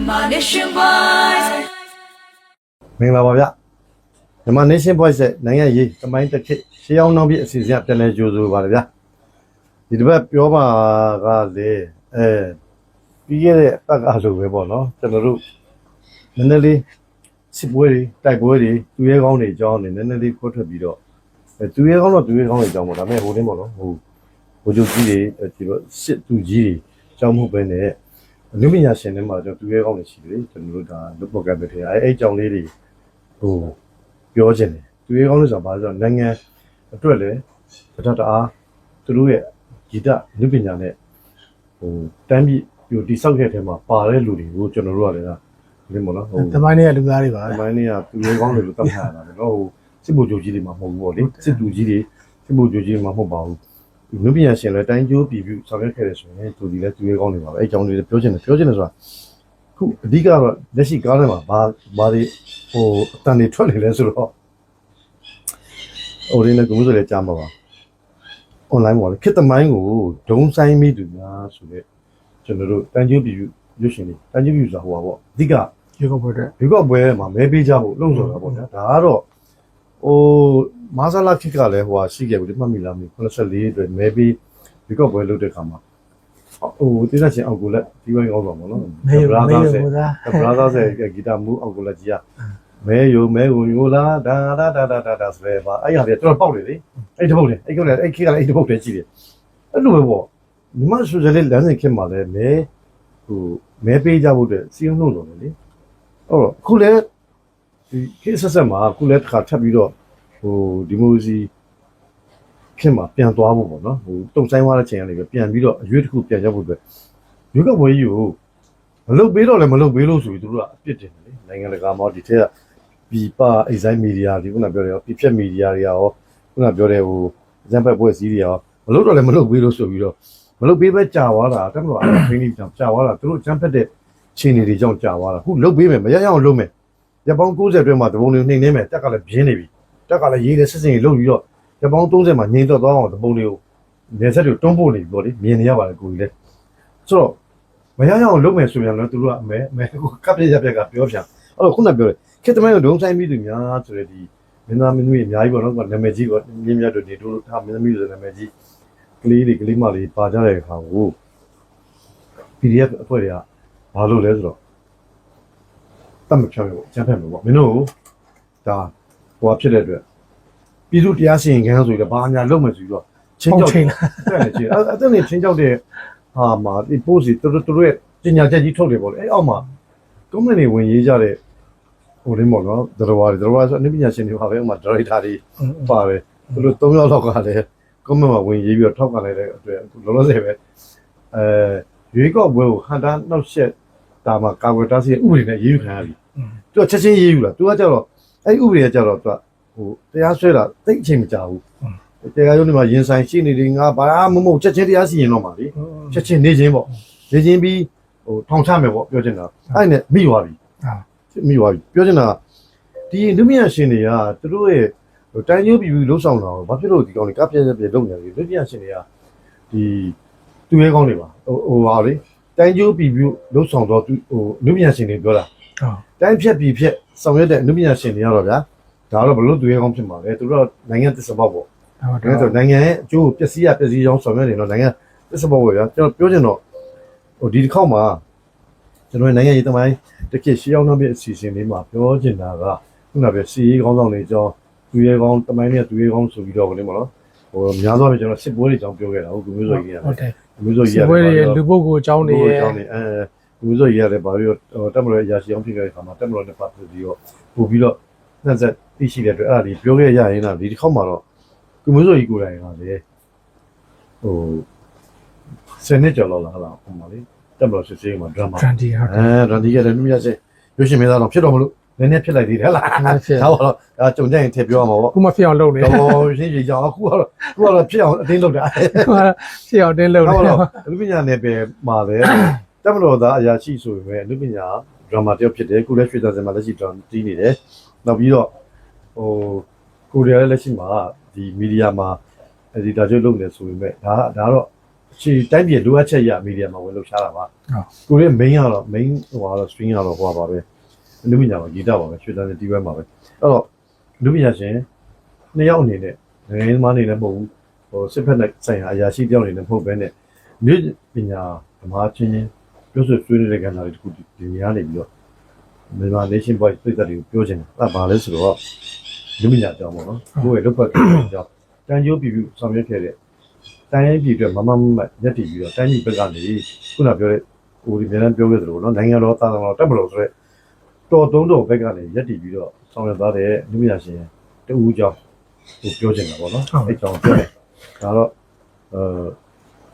Myanmar Nation Boys မင်္ဂလာပါဗျမြန်မာ Nation Boys ရဲ့နိုင်ငံရေးတမိုင်းတစ်ခေတ်ရှေးအောင်နောက်ပြည့်အစီအစဉ်ပြန်လည်ကြိုဆိုပါရဗျဒီတစ်ပတ်ပြောပါကလေပြီးခဲ့တဲ့ပတ်ကဆိုပဲပေါ့နော်ကျွန်တော်တို့နည်းနည်းလေးစစ်ပွဲတွေတိုက်ပွဲတွေသူရဲကောင်းတွေအကြောင်းတွေနည်းနည်းလေးခွတ်ထွက်ပြီးတော့သူရဲကောင်းတော့သူရဲကောင်းတွေအကြောင်းပေါ့ဒါပေမဲ့ဟိုတင်းပေါ့နော်ဟိုချုပ်ကြီးတွေဒီလိုစစ်သူကြီးတွေအကြောင်းမှုပဲနဲ့လူပညာရှင်တွေမှာကျွန်တော်သူရဲကောင်းတွေရှိတယ်ကျွန်တော်တို့ဒါလုတ်ပေါ်ကပ်ပဲထဲအဲ့အကြောင်းလေးတွေဟိုပြောခြင်းတယ်သူရဲကောင်းလို့ဆိုတာဘာလဲဆိုတော့နိုင်ငံအတွက်လည်းတအားသူတို့ရဲ့ဂီတလူပညာနဲ့ဟိုတန်းပြီးပြတိဆောက်ခဲ့တဲ့မှာပါတဲ့လူတွေကိုကျွန်တော်တို့ကလည်းဒီမို့နော်ဟိုသမိုင်းတွေကလူသားတွေပါသမိုင်းတွေကသူရဲကောင်းတွေလို့သတ်မှတ်ရတာပဲနော်ဟိုစစ်ဘိုလ်ချုပ်ကြီးတွေမှာမဟုတ်ဘူးပေါ့လေစစ်သူကြီးတွေစစ်ဘိုလ်ချုပ်ကြီးတွေမှာမဟုတ်ပါဘူးလူပညာရှင်လည်းတိုင်းကျိုးပြည်ပြုဆောင်ရွက်ခဲ့တယ်ဆိုရင်သူဒီလည်းသူရဲကောင်းတွေပါပဲအဲအကြောင်းတွေပြောခြင်းတယ်ဆိုတာခုအဓိကတော့လက်ရှိကားထဲမှာဘာတွေဟိုအတန်တွေထွက်နေလဲဆိုတော့ဟိုရင်းနဲ့ကိုယ်ဆိုလည်းကြားမှာပါ online ပေါ့လေခေတ်သမိုင်းကိုဒုံဆိုင်မိသူများဆိုတဲ့ကျွန်တော်တို့တန်ကျိုးပြည်ပြုရွှေရှင်တွေတန်ကျိုးပြည်ဆိုတာဟိုပါပေါ့အဓိကရွေးကောက်ပွဲတဲ့ရွေးကောက်ပွဲမှာမဲပေးကြဖို့လုံဆိုတာပေါ့ဗျာဒါကတော့ဟိုမာဆာလာခိကလည်းဟိုဟာရှိခဲ့ဘူးဒီမှတ်မိလားမသိ84အတွက်မဲပေးရွေးကောက်ပွဲလုပ်တဲ့ခါမှာဟိုတိကျချင်းအောက်ကိုလက်ဒီဝိုင်းကောင်းပါပေါ့နော်ဘရာသာရဲ့ဂီတာမူအောက်ကိုလက်ကြီးอ่ะမဲယိုလာဒါဆိုလဲပါအဲ့ဟာတွေတော်တော်ပေါက်လေအဲ့တပုတ်လေအဲ့ကိလည်းအဲ့ခိကလည်းအဲ့တပုတ်တည်းရှိတယ်အဲ့လိုပဲပေါ့ညီမဆိုကြလေလမ်းစဉ်ခင်မှာလည်းမဲပေးကြဖို့အတွက်စီးရုံးလို့လို့လေအဲ့တော့ခုလည်းဒီခေတ်ဆက်မှာခုလည်းတစ်ခါထပ်ပြီးတော့ဟိုဒီမိုစီခင်မှာပြန်သွားဖို့ပေါ့နော်ဟိုတုံဆိုင်သွားတဲ့ချိန်ကနေပဲပြန်ပြီးတော့အရွေးတစ်ခုပြန်ရောက်ဖို့အတွက်ရွေးကောက်ပွဲကြီးကိုမလုပ်ပေးတော့လည်းမလုပ်ပေးလို့ဆိုပြီးသူတို့ကအပြစ်တင်တယ်လေနိုင်ငံတကာမှာဒီထက်ကပြည်ပအိဆိုင်မီဒီယာဒီခုနပြောတယ်ပြဖြက်မီဒီယာတွေရောခုနပြောတယ်ဟိုအကြံဖက်ပွဲစည်းတွေရောမလုပ်တော့လည်းမလုပ်ပေးလို့ဆိုပြီးတော့မလုပ်ပေးပဲကြာသွားတာတက်မလို့အဲ့ဖိနေကြောင်ကြာသွားတာသူတို့အကြံဖက်တဲ့ခြေနေတွေကြောင့်ကြာသွားတာခုလုပ်ပေးမယ်မရရအောင်လုပ်မယ်ရပောင်း90အတွင်းမှာတပုံတွေနှိမ့်နေမယ်တက်ကလည်းပြင်းနေပြီတက်ကလည်းရေးတဲ့စစ်စင်ကြီးလုပ်ပြီးတော့ရပောင်း30မှာငြိမ်သက်သွားအောင်တပုံတွေကိုနေဆက်တွေတွန်းပို့နေပြီပေါ့လေမြင်နေရပါတယ်ကိုကြီးလည်းဆိုတော့မရရအောင်လုပ်မယ်ဆိုရင်လည်းသူတို့ကအမဲကိုကပ်ပြက်ပြောပြန်အဲ့တော့ခုနပြောတယ်ခေတ္တမိုင်းကိုဒုံဆိုင်ပြီးသူများဆိုတဲ့ဒီမင်းသားမင်းသမီးအများကြီးပေါ့နော်နာမည်ကြီးပေါ့မြင်းမြတ်တို့နေတို့ထားမင်းသမီးဆိုတဲ့နာမည်ကြီးကလေးမလေးပါကြတဲ့အခါကို PDF အဖွဲ့တွေကဘာလို့လဲဆိုတော့တတ်မဖြောင်းရောကျန်းဖက်မှာပေါ့မင်းတို့ဒါဟိုဖြစ်တဲ့အတွက်ပြည်သူတရားစီရင်ခံဆိုရင်ဘာအများလုပ်မယ်ဆိုပြီးတော့ချင်းကြောက်တယ်အဲ့နဲ့ချင်းကြောက်တဲ့ဟာမှာဒီ post တွေတို့ရဲ့ပညာချက်ကြီးထုတ်တယ်ပေါ့လေအဲ့အောက်မှာ comment တွေဝင်ရေးကြတဲ့ဟိုရင်းပေါ့နော်ဒရဝါဆိုအနည်းပညာရှင်တွေပါပဲဥမာ director တွေပါတယ်သူတို့3ယောက်လောက်ကလည်း comment မှာဝင်ရေးပြီးတော့ထောက်ခံလိုက်တဲ့အတွက်လောလောဆယ်ပဲရွေးကောက်ပွဲကိုဟန်တာနှောက်ရက်ဒါမှကာကွယ်တားဆီးဥပဒေနဲ့ရေးယူခံရပြီသူကချက်ချင်းရေးယူလာသူကကြတော့အဲ့ဥပဒေကကြတော့သူကဟိုတရားစွဲတာတိတ်အချိန်မကြာဘူးတရားရုံးတွေမှာရင်ဆိုင်ရှိနေတယ်ငါဘာမှမဟုတ်ချက်ချင်းတရားစီရင်တော့မှာလေချက်ချင်းနေချင်းပေါ့နေချင်းပြီးဟိုထောင်ချမယ်ပေါ့ပြောချင်တာအဲ့နဲ့မိသွားပြီပြောချင်တာဒီလူမြင့်ရှင်တွေကသူတို့ရဲ့တိုင်းကျိုးပြည်လှုပ်ဆောင်တာဘာဖြစ်လို့ဒီကောင်တွေကပြည့်လုပ်နေလဲလူမြင့်ရှင်တွေကဒီသူရဲကောင်းတွေပါဟိုပါလေတိုင်းကျိုးပြည်လှုပ်ဆောင်တော့ဟိုလူမြင့်ရှင်တွေပြောတာတိုင်းဖြတ်ပြည်ဖြတ်ဆောင်ရွက်တဲ့လူမြင့်ရှင်တွေရတော့ဗျာဒါတော့ဘလို့သူရဲကောင်းဖြစ်မှာလဲသူတို့နိုင်ငံသစ္စာပေါက်ပေါ့ဒါဆိုနိုင်ငံရဲ့အကျိုးပျက်စီးကြောင်းဆောင်ရွက်နေတော့နိုင်ငံသစ္စာပေါက်ပဲဗျာကျွန်တော်ပြောချင်တော့ဟိုဒီတစ်ခေါက်မှာကျွန်တော်နိုင်ငံရေးသမိုင်းတစ်ခေတ်ရှေးအောင်နောက်ပြအစီအစဉ်လေးမှာပြောချင်တာကခုနကပဲစီရေးကောင်းဆောင်တွေအကြောင်းသူရဲကောင်းသမိုင်းနဲ့သူရဲကောင်းဆိုပြီးတော့ဗလိမလို့ဟိုများသောအားဖြင့်ကျွန်တော်စစ်ပွဲတွေအကြောင်းပြောခဲ့တာဟုတ်မျိုးစောကြီးရတယ်မျိုးစောကြီးရတယ်လူပုဂ္ဂိုလ်အကြောင်းတွေရဲ့မျိုးစောကြီးရတယ်ဘာပြီးတော့တက်မလို့အရာရှိအောင်ဖြစ်ခဲ့တဲ့ခါမှာတက်မလို့နဲ့ပတ်သက်ပြီးတော့ပို့ပြီးတော့နှက်ဆက်သိရှိတဲ့အတွက်အဲ့ဒါလေးပြောခဲ့ရရင်တော့ဒီတစ်ခေါက်မှာတော့မျိုးစောကြီးကိုယ်တိုင်ကလည်းဟိုစနေကြော်လောက်လာဟဟိုမှာလေတက်မလို့စစ်စေးမှာဒရမာရန်ဒီကလည်းမြတ်စေရွှေရှင်မင်းသားတော့ဖြစ်တော့မလို့နည်းနည်းဖြစ်လိုက်သေးတယ်ဟလားဒါတော့ဒါကြုံကြရင်ထည့်ပြောရမှာပေါ့ခုမဖြစ်အောင်လုပ်နေတော့ရှင်းရှင်းကြောင်အခုကတော့ဖြစ်အောင်အတင်းလုပ်တာဖြစ်အောင်တင်းလုပ်နေတော့လူပညာနယ်ပယ်မှာလည်းတက်မလို့သားအရာရှိဆိုပေမဲ့လူပညာဒရမာတယောက်ဖြစ်တယ်ခုလည်းရွှေသားစင်မှာလက်ရှိဒရမာတီးနေတယ်နောက်ပြီးတော့ဟိုကိုရီးယားလက်ရှိမှာဒီမီဒီယာမှာအဒီတာချုပ်လုပ်နေဆိုပေမဲ့ဒါတော့ ခြေတိုင်းပြည်လိုအပ်ချက်ရမီဒီယာမှာဝင်လှုပ်ရှားတာပါကိုရဲ့ main ကတော့ main ဟိုကတော့ string ကတော့ဟိုပါပဲလူပညာမှာဂီတပါပဲရွှေတန်းတီးပွဲမှာပဲအဲ့တော့လူပညာရှင်နှစ်ယောက်အနေနဲ့နိုင်ငံသမားအနေနဲ့မဟုတ်ဘူးဟိုစစ်ဖက်နဲ့ဆိုင်ရာအရာရှိတယောက်အနေနဲ့မဟုတ်ဘဲနဲ့မြို့ပညာဓမ္မချင်းချင်းပြောဆိုဆွေးနွေးတဲ့ကဏ္ဍတွေတခုဒီနေရာနေပြီးတော့မြန်မာ nation voice ပြည်သက်တွေကိုပြောချင်တယ်အဲ့ဒါဘာလဲဆိုတော့လူပညာအကြောင်းပေါ့နော်ကိုယ့်ရဲ့လုပ်ဖက်တဲ့အကြောင်းတန်ကြိုးပြပြဆောင်ရွက်ခဲ့တဲ့တိုင်းပြည်အတွက်မမမရက်တည်ပြီးတော့တိုင်းပြည်ဘက်ကနေခုနပြောတဲ့ဟိုဒီမြန်ပြောခဲ့သလိုနော်နိုင်ငံတော်သာသနာတော်တက်မလို့ဆိုရဲတော်တုံးတော်ဘက်ကနေရက်တည်ပြီးတော့ဆောင်ရွက်သွားတဲ့လူပညာရှင်တဦးကြောင့်ဟိုပြောချင်တာပေါ့နော်အဲ့ကြောင့်ပြောတယ်ဒါတော့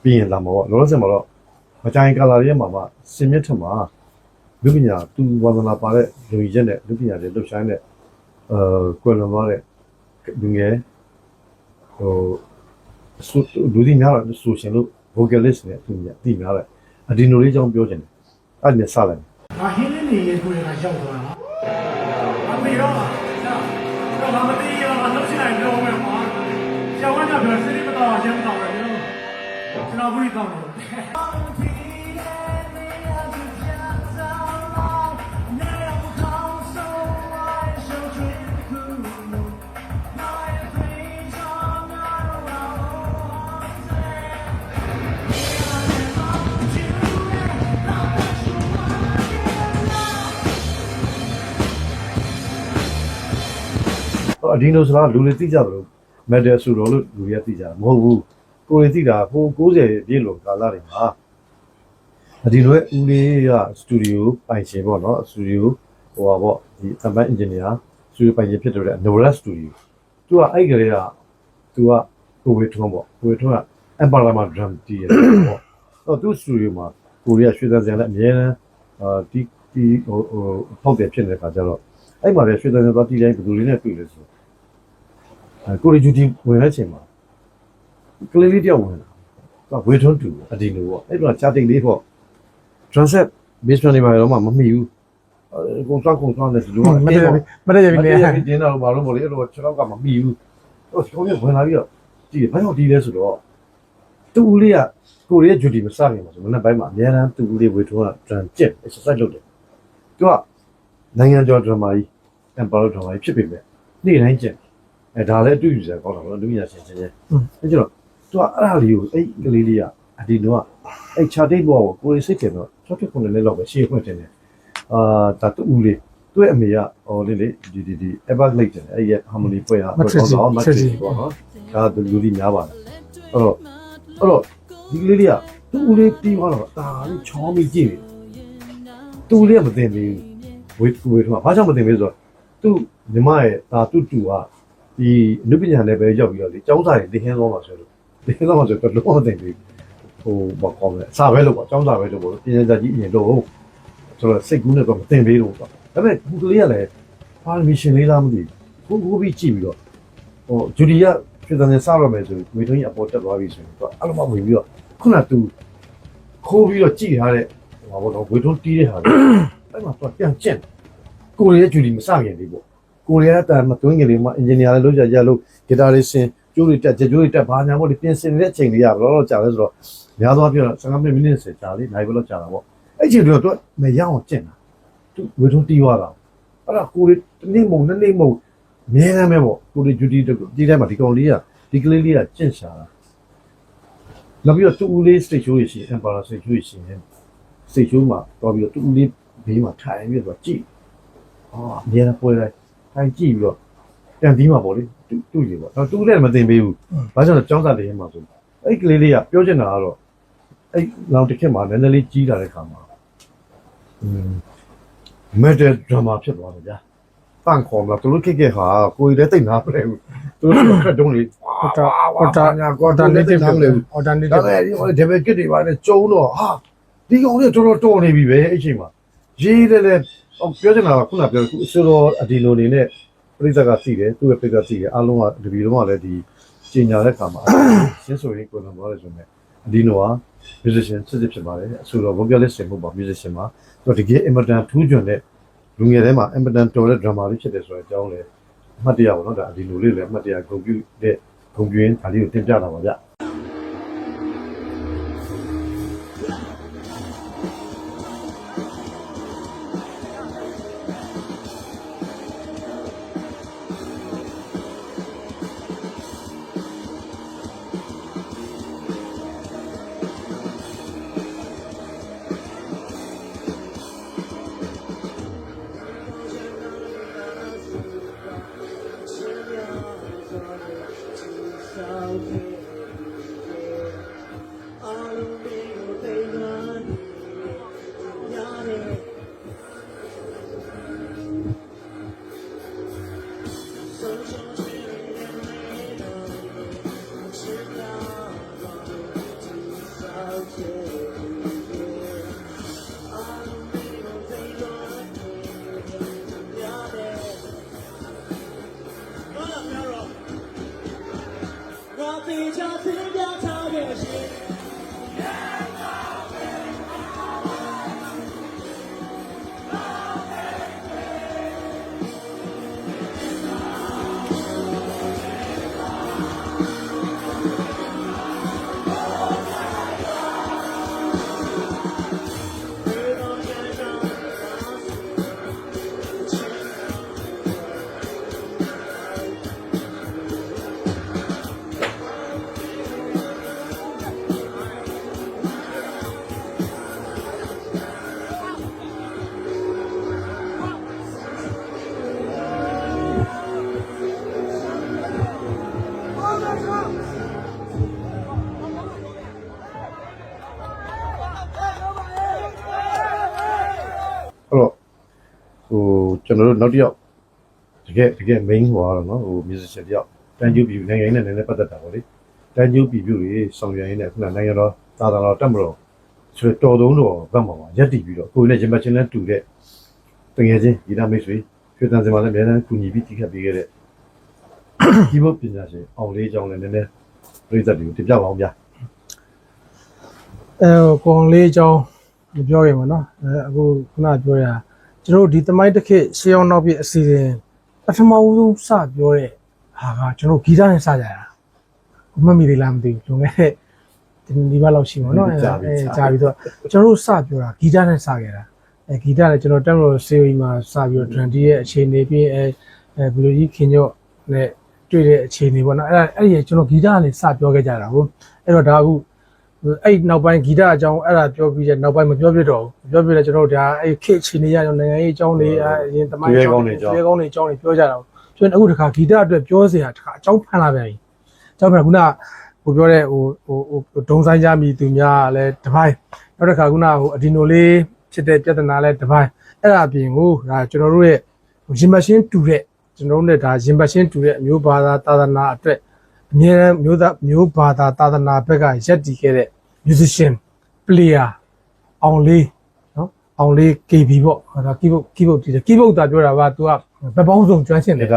ပြီးရင်လာမှာပေါ့လောလောဆယ်မှာတော့မကြိုင်ကာလာရဲ့မှာမှစင်မြင့်ထမှာလူပညာသူဝါသနာပါတဲ့လူကြီးရက်နဲ့လူပညာတွေလှုပ်ရှားတဲ့ကွယ်လွန်သွားတဲ့လူငယ်ဟိုလူဒီများတော့ဆိုရှင်လို့ vocalist နဲ့သူများတည်များတယ်အဒီနိုလေးကြောင့်ပြောချင်တယ်အဲ့ဒါနဲ့စလိုက် ။ဟင်းလေးနေရေကိုယ်ကရောက်သွားတာ။အမေရောတော့မသိရတော့လှုပ်ရှင်ပြောမယ်မှာ။ကျောင်းကပြောစိတ်မတော်ရင်မတော်ပဲကျွန်တော်ဘူးကောင်းတယ်အဒီနိုဆိုတာလူတွေသိကြတယ်လို့မက်တယ်ဆိုတော့လို့လူတွေကသိကြတာမဟုတ်ဘူးကိုယ်တွေသိတာဟို90ပြည့်လို့ကာလာတွေမှာအဒီနိုရဲ့ဦးလေးကစတူဒီယိုပိုင်ရှင်ပေါ့နော်စတူဒီယိုဟိုပါပေါ့ဒီအမ်ဘတ်အင်ဂျင်နီယာစတူဒီယိုပိုင်ရှင်ဖြစ်တဲ့ Nora Studio သူကအဲ့ကလေးကသူကကိုဝေထွန်းပေါ့ကိုဝေထွန်းကအမ်ပါလာမာဒရမ်တီးရတယ်ပေါ့တော့သူစတူဒီယိုမှာကိုရီးယားရွှေသန်းစံလည်းအများနဲ့ဒီဟိုဖောက်တယ်ဖြစ်နေတဲ့ခါကျတော့အဲ့မှာလည်းရွှေသန်းစံသွားတီးတိုင်းဘယ်သူတွေနဲ့တွေ့လဲဆိုကိုရီဂျူတီဝင်တဲ့အချိန်မှာကလေးလေးတယောက်ဝင်လာသူကဝေထွန်းတူအဒီလိုပေါ့အဲ့တော့ချာတိတ်လေးပေါ့ transit basement တွေမှာတော့မမိဘူးကုန်သွားတယ်ဒီလိုမတည့်ရပြီလေ တင်းတော့ဘာလို့မလဲအဲ့တော့6ကမမိဘူးဟိုကျောင်းရဝင်လာပြီးတော့ကြည့်ဘာလို့ဒီလဲဆိုတော့တူဦးလေးကကိုရီးယားဂျူတီမစခင်မှာဆိုမနေ့ပိုင်းမှာအများအားတူဦးလေးဝေထွန်းက drum ကျက် exercise လုပ်တယ်သူကနိုင်ငံကျော် drama ကြီး emperor drama ကြီးဖြစ်ပေမဲ့နေ့တိုင်းကျက်ဒါလည်းအတူတူစရာကောင်းတာပေါ့လူညာရှင်ချင်းချင်းအဲ့ကျတော့သူကအဲ့ဒါလေးကိုအဲ့ကလေးလေးကအဒီတော့အဲ့ချာတိတ်ဘောကိုကိုရီစိတ်တယ်တော့69နှစ်လောက်ပဲရှေ့ခွင့်တင်တယ်ဒါတူဦးလေးသူ့ရဲ့အမေကဟိုလေးဒီ everglade တယ်အဲ့ရဲ့ harmony ပွဲဟာတော့ match ပေါ့နော်ဒါလူကြီးများပါတယ်အဲ့တော့ဒီကလေးလေးကတူဦးလေးပြီးသွားတော့ဒါလေးချောမိကြည့်နေတူဦးလေးကမသိသေးဘူးဝေထွန်းကဘာကြောင့်မသိသေးဆိုတော့သူ့ညီမရဲ့ဒါတူကဒီအနုပညာနဲ့ပဲရောက်ပြီးတော့ဒီကျောင်းစာတွေသင်ခန်းသွားမှာဆိုလို့သင်ခန်းသွားမှာဆိုတော့လုံးဝသိပြီဟိုဘာကောင်းလဲစာပဲလို့ပေါ့ကျောင်းစာပဲလို့ပေါ့ပညာစာကြီးအရင်တော့ဆိုတော့စိတ်ကူးနဲ့တော့မသင်ပေးလို့ပေါ့ဒါပေမဲ့ခုကလေးကလည်းပါမီရှင်လေးလားမသိဘူးကိုပြီးကြည့်ပြီးတော့ဟိုဂျူဒီယာပြည်တော်နဲ့စားရမယ်ဆိုဝေထွန်းကြီးအပေါ်တက်သွားပြီဆိုတော့အဲ့လိုမှဝင်ပြီးတော့ခုနကသူခိုးပြီးတော့ကြည့်ထားတဲ့ဟိုဘာလို့ဝေထွန်းတီးတဲ့ဟာအဲ့မှာတော့ပြန်ကျင့်ကိုရီးယားဂျူဒီမစခင်လေးပေါ့ကိုရီးယားတန်မတွင်းကလေးမှာအင်ဂျင်နီယာလည်းလုပ်ကြလို့ဂီတာလေးဆင်ကျိုးတွေတက်ကြိုးတွေတက်ဘာညာမို့ဒီပြင်ဆင်နေတဲ့အချိန်လေးရဘယ်တော့ကြာလဲဆိုတော့များသောအားဖြင့်15မိနစ်ကြာလေးနိုင်ဘယ်တော့ကြာတာပေါ့အဲ့ချိန်တော့သူမရအောင်ကျင့်တာသူဝေထုံးတီးသွားတာအဲ့ဒါကိုရီတနေ့မုံနှစ်နေ့မုံအများအားပဲပေါ့ကိုရီဂျူတီဒီတိုင်းမှာဒီကောင်လေးကဒီကလေးလေးကကျင့်ရှာတာနောက်ပြီးတော့တူဦးလေး stage show ရရှိ Emperor stage show ရရှိနေ stage show မှာတော့ပြီးတော့တူဦးလေးဘေးမှာထိုင်ပြီးတော့ကြည့်အများအားပွဲလိုက်ထိုင်ကြည့်ပြီးတော့ပြန်ပြီးမှာပေါ့လေတူကြီးပေါ့တော့တူလည်းမသိပေးဘူးဘာကြောင့်လဲကျောင်းစာလေးမှာဆိုအဲ့ကလေးလေးကပြောချင်တာကတော့အဲ့လောင်တစ်ခက်မှာနည်းနည်းလေးကြီးလာတဲ့ခါမှာမက်တယ်ဒရာမာဖြစ်သွားတယ်ဗျာပန့်ခေါ်မှာသူတို့ခက်ဟာကိုယ်လည်းတိတ်နာမလဲဘူးသူတို့ခက်တုံးလေးalternative ဒါလည်းဒီဟို double kit တွေပါနဲ့ကျုံတော့ဟာဒီကောင်လေးတော်တော်နေပြီပဲအဲ့ချိန်မှာရေးတယ်လေပြောချင်တာကခုနပြောခုဆိုတော့အဒီလိုနေနဲ့ပြိဿကသိတယ်သူ့ရဲ့ပြိဿသိတယ်အားလုံးကတပီလုံးကလည်းဒီကျင်ညာတဲ့ခါမှာရှင်းဆိုရင်ကိုယ်တော်တယ်ဆိုရင်အဒီနိုက musician စစ်ဖြစ်ပါတယ်အဆိုတော့ vocalist မဟုတ်ပါ musician မှာသူတကယ် important ထူးချွန်တဲ့လူငယ်ထဲမှာ important တော်တဲ့ drama လေးဖြစ်တယ်ဆိုတော့အကြောင်းလေအမှတ်တရပါတော့ဒါအဒီလိုလေးလည်းအမှတ်တရဂုဏ်ပြုတဲ့ဂုဏ်ပြုရင်းဒါလေးကိုတင်ပြတာပါဗျ တော့ဟိုကျွန်တော်တို့နောက်တစ်ယောက်တကယ် main ဟိုကတော့နော်ဟို musician တယောက်တန်ကျူပြည်နိုင်ငံရေးနဲ့လည်းပတ်သက်တာပေါ့လေတန်ကျူပြည်ပြုတွေဆောင်ရွက်ရင်းနဲ့ခုနနိုင်ငံတော်သာသနာတော်တက်မတော်ဆိုတော့တော်တော်ဘက်မှာပါရက်တည်ပြီးတော့ကိုယ်နဲ့ရမချင်းနဲ့တူတဲ့တကယ်ချင်းဒီနာမိတ်ဆွေရွှေတန်စင်မှာလည်းအများနဲ့ကူညီပြီးတိခတ်ပေးခဲ့တဲ့ဒီဘုပညာရှင်အောင်လေးကြောင့်လည်းနည်းနည်းပြည်သက်တွေကိုတင်ပြပါအောင်ဗျာ ကိုအောင်လေးအကြောင်းပြောရင်ပေါ့နော်အခုခုနပြောရကျွန်တော်ဒီသမိုင်းတစ်ခေတ်ရှေးအောင်နောက်ပြအစီအစဉ်ပထမဆုံးစပြောတဲ့ဟာကကျွန်တော်ဂီတနဲ့စကြတာမမီသေးလားမသိဘူးလွန်ခဲ့တဲ့ဒီဘက်လောက်ရှိမှာနော်ကြာပြီတော့ကျွန်တော်စပြောတာဂီတနဲ့စခဲ့တာဂီတနဲ့ကျွန်တော်တက်မလို့စေရီမှာစပြီးတော့ drum ရဲ့အခြေအနေပြီးဘီလိုကြီးခင်ညော့နဲ့တွေ့တဲ့အခြေအနေပေါ့နော်အဲ့ဒီကျွန်တော်ဂီတနဲ့စပြောခဲ့ကြတာဟုတ်အဲ့တော့ဒါအခုအဲ့နောက်ပိုင်းဂီတအကြောင်းအဲ့ဒါပြောပြီးတဲ့နောက်ပိုင်းမပြောပြတော့ဘူးပြောပြတယ်ကျွန်တော်တို့ဒါအဲ့ခေတ်အခြေအနေရအောင်နိုင်ငံရေးအကြောင်းတွေအရင်တမိုင်းအကြောင်းတွေကောင်းတွေအကြောင်းတွေပြောကြတာကျွန်တော်အခုတခါဂီတအတွက်ပြောစရာတခါအကြောင်းဖန်လာပြန်ပြီအကြောင်းဖန်ခုနဟိုပြောတဲ့ဟိုဒုံဆိုင်ကြမိသူများလည်းတပိုင်းနောက်တစ်ခါခုနဟိုအဒီနိုလေးဖြစ်တဲ့ပြဿနာလည်းတပိုင်းအဲ့ဒါအပြင်ကိုဒါကျွန်တော်တို့ရဲ့ရင်မရှင်းတူတဲ့ကျွန်တော်တို့နဲ့ဒါရင်မရှင်းတူတဲ့အမျိုးဘာသာသာသနာအတွက်အမြဲတမ်းမျိုးဘာသာသာသနာဘက်ကရက်တည်ခဲ့တဲ့ musician player အောင်လေးနော်အောင်လေး KB ပေါ့ဒါ keyboard တီးတယ် keyboard တာပြောတာက तू ကဘယ်ပေါင်းစုံကျွမ်းကျင်တယ်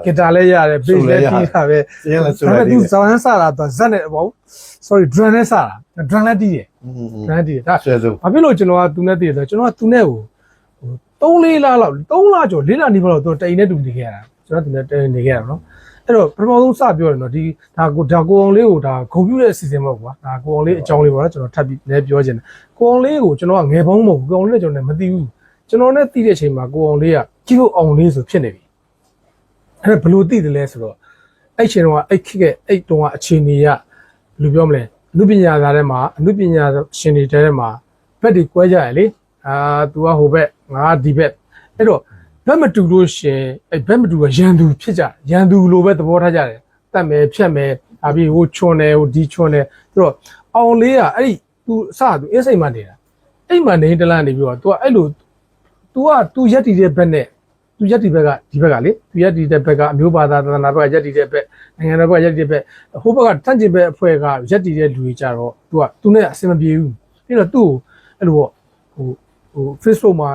guitar လည်းရတယ် bass လည်းတီးတာပဲဒါပေမဲ့ तू ဇောင်းရမ်းစတာ तू ဇက်နဲ့ပေါ့ sorry drum နဲ့စတာ drum လည်းတီးတယ် drum တီးတယ်ဒါဘာဖြစ်လို့ကျွန်တော်က तू နဲ့တီးတယ်ဆိုတော့ကျွန်တော်က तू နဲ့ဟို3-4လလောက်3လကျော်4လနေပါတော့ तू တိုင်နဲ့တူနေခဲ့ရတာကျွန်တော် तू နဲ့တိုင်နေခဲ့ရတာနော်အဲ့တော့ပထမဆုံးစပြောတယ်နော်ဒီဒါကိုအောင်လေးကိုဒါဂုံပြူတဲ့အစီအစဉ်မဟုတ်ကွာဒါကိုအောင်လေးအကြောင်းလေးပေါ့နော်ကျွန်တော်ထပ်ပြီးလည်းပြောချင်တယ်ကိုအောင်လေးကိုကျွန်တော်ကငယ်ပေါင်းမဟုတ်ဘူးကိုအောင်လေးနဲ့ကျွန်တော်လည်းမသိဘူးကျွန်တော်နဲ့သိတဲ့အချိန်မှာကိုအောင်လေးကကြီးဖို့အောင်လေးဆိုဖြစ်နေပြီအဲ့ဒါဘလို့သိတယ်လဲဆိုတော့အဲ့ချိန်တော့အဲ့ခက်အဲ့တုန်းကအခြေအနေကဘယ်လိုပြောမလဲအနုပညာသားထဲမှာအနုပညာရှင်တွေထဲမှာဘက်တွေကွဲကြရလေသူကဟိုဘက်ငါဒီဘက်အဲ့တော့ဘက်မတူလို့ရှင်အဲ့ဘက်မတူကရန်သူဖြစ်ကြရန်သူလိုပဲသဘောထားကြတယ်တတ်မယ်ဖြတ်မယ်ဒါပြီးဟိုချွန်တယ်ဟိုဒီချွန်တယ်ဆိုတော့အောင်လေးကအဲ့ဒီသူအင်းစိတ်မှနေတာအဲ့မှနေတလန့်နေပြီးတော့ तू ကအဲ့လို तू ရက်တီတဲ့ဘက်နဲ့ तू ရက်တီဘက်ကဒီဘက်ကလေ तू ရက်တီတဲ့ဘက်ကအမျိုးဘာသာသာသနာဘက်ကရက်တီတဲ့ဘက်နိုင်ငံတော်ဘက်ကရက်တီတဲ့ဘက်ဟိုဘက်ကတန့်ကျင်ဘက်အဖွဲ့ကရက်တီတဲ့လူတွေကြတော့ तू နဲ့အဆင်မပြေဘူးပြီးတော့ तू အဲ့လိုပေါ့ဟို Facebook မှာ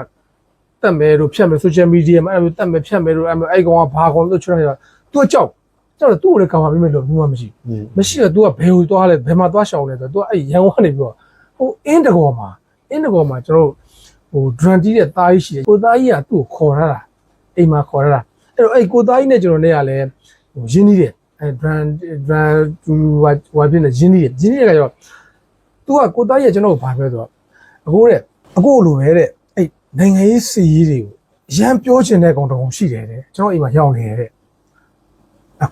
တက်မယ်လို့ဖြတ်မယ် social media မှာအဲ့လိုတက်မယ်ဖြတ်မယ်လို့အဲ့ကောင်ကဘာကောင်လို့ချွတ်နေတာ तू ကြောက်တော့ तू ကိုလည်းကောင်းပါပြီလို့ဘူးမှမရှိတော့ तू ကဘယ်ကိုသွားလဲဘယ်မှာသွားရှောင်လဲဆိုတော့ तू အဲ့ရန်ကနေပြီးတော့ဟိုအင်းတကောမှာကျွန်တော်ဟို drum တီးတဲ့သားကြီးရှိတယ်ကိုသားကြီးကသူ့ကိုခေါ်ထားတာအိမ်မှာခေါ်ထားတာအဲ့တော့အဲ့ကိုသားကြီးနဲ့ကျွန်တော်နဲ့ကလည်းဟိုရင်းနှီးတယ်အဲ့ drum သူဟိုပြနေရင်းနှီးတယ်ကကျတော့ तू ကကိုသားကြီးကကျွန်တော်ကိုဘာပြောဆိုတော့အကိုလိုပဲတဲ့အဲ့နိုင်ငံရေးစီရေးတွေကိုရန်ပြောချင်တဲ့ကောင်တကောင်ရှိတယ်တဲ့ကျွန်တော်အိမ်မှာရောက်နေတယ်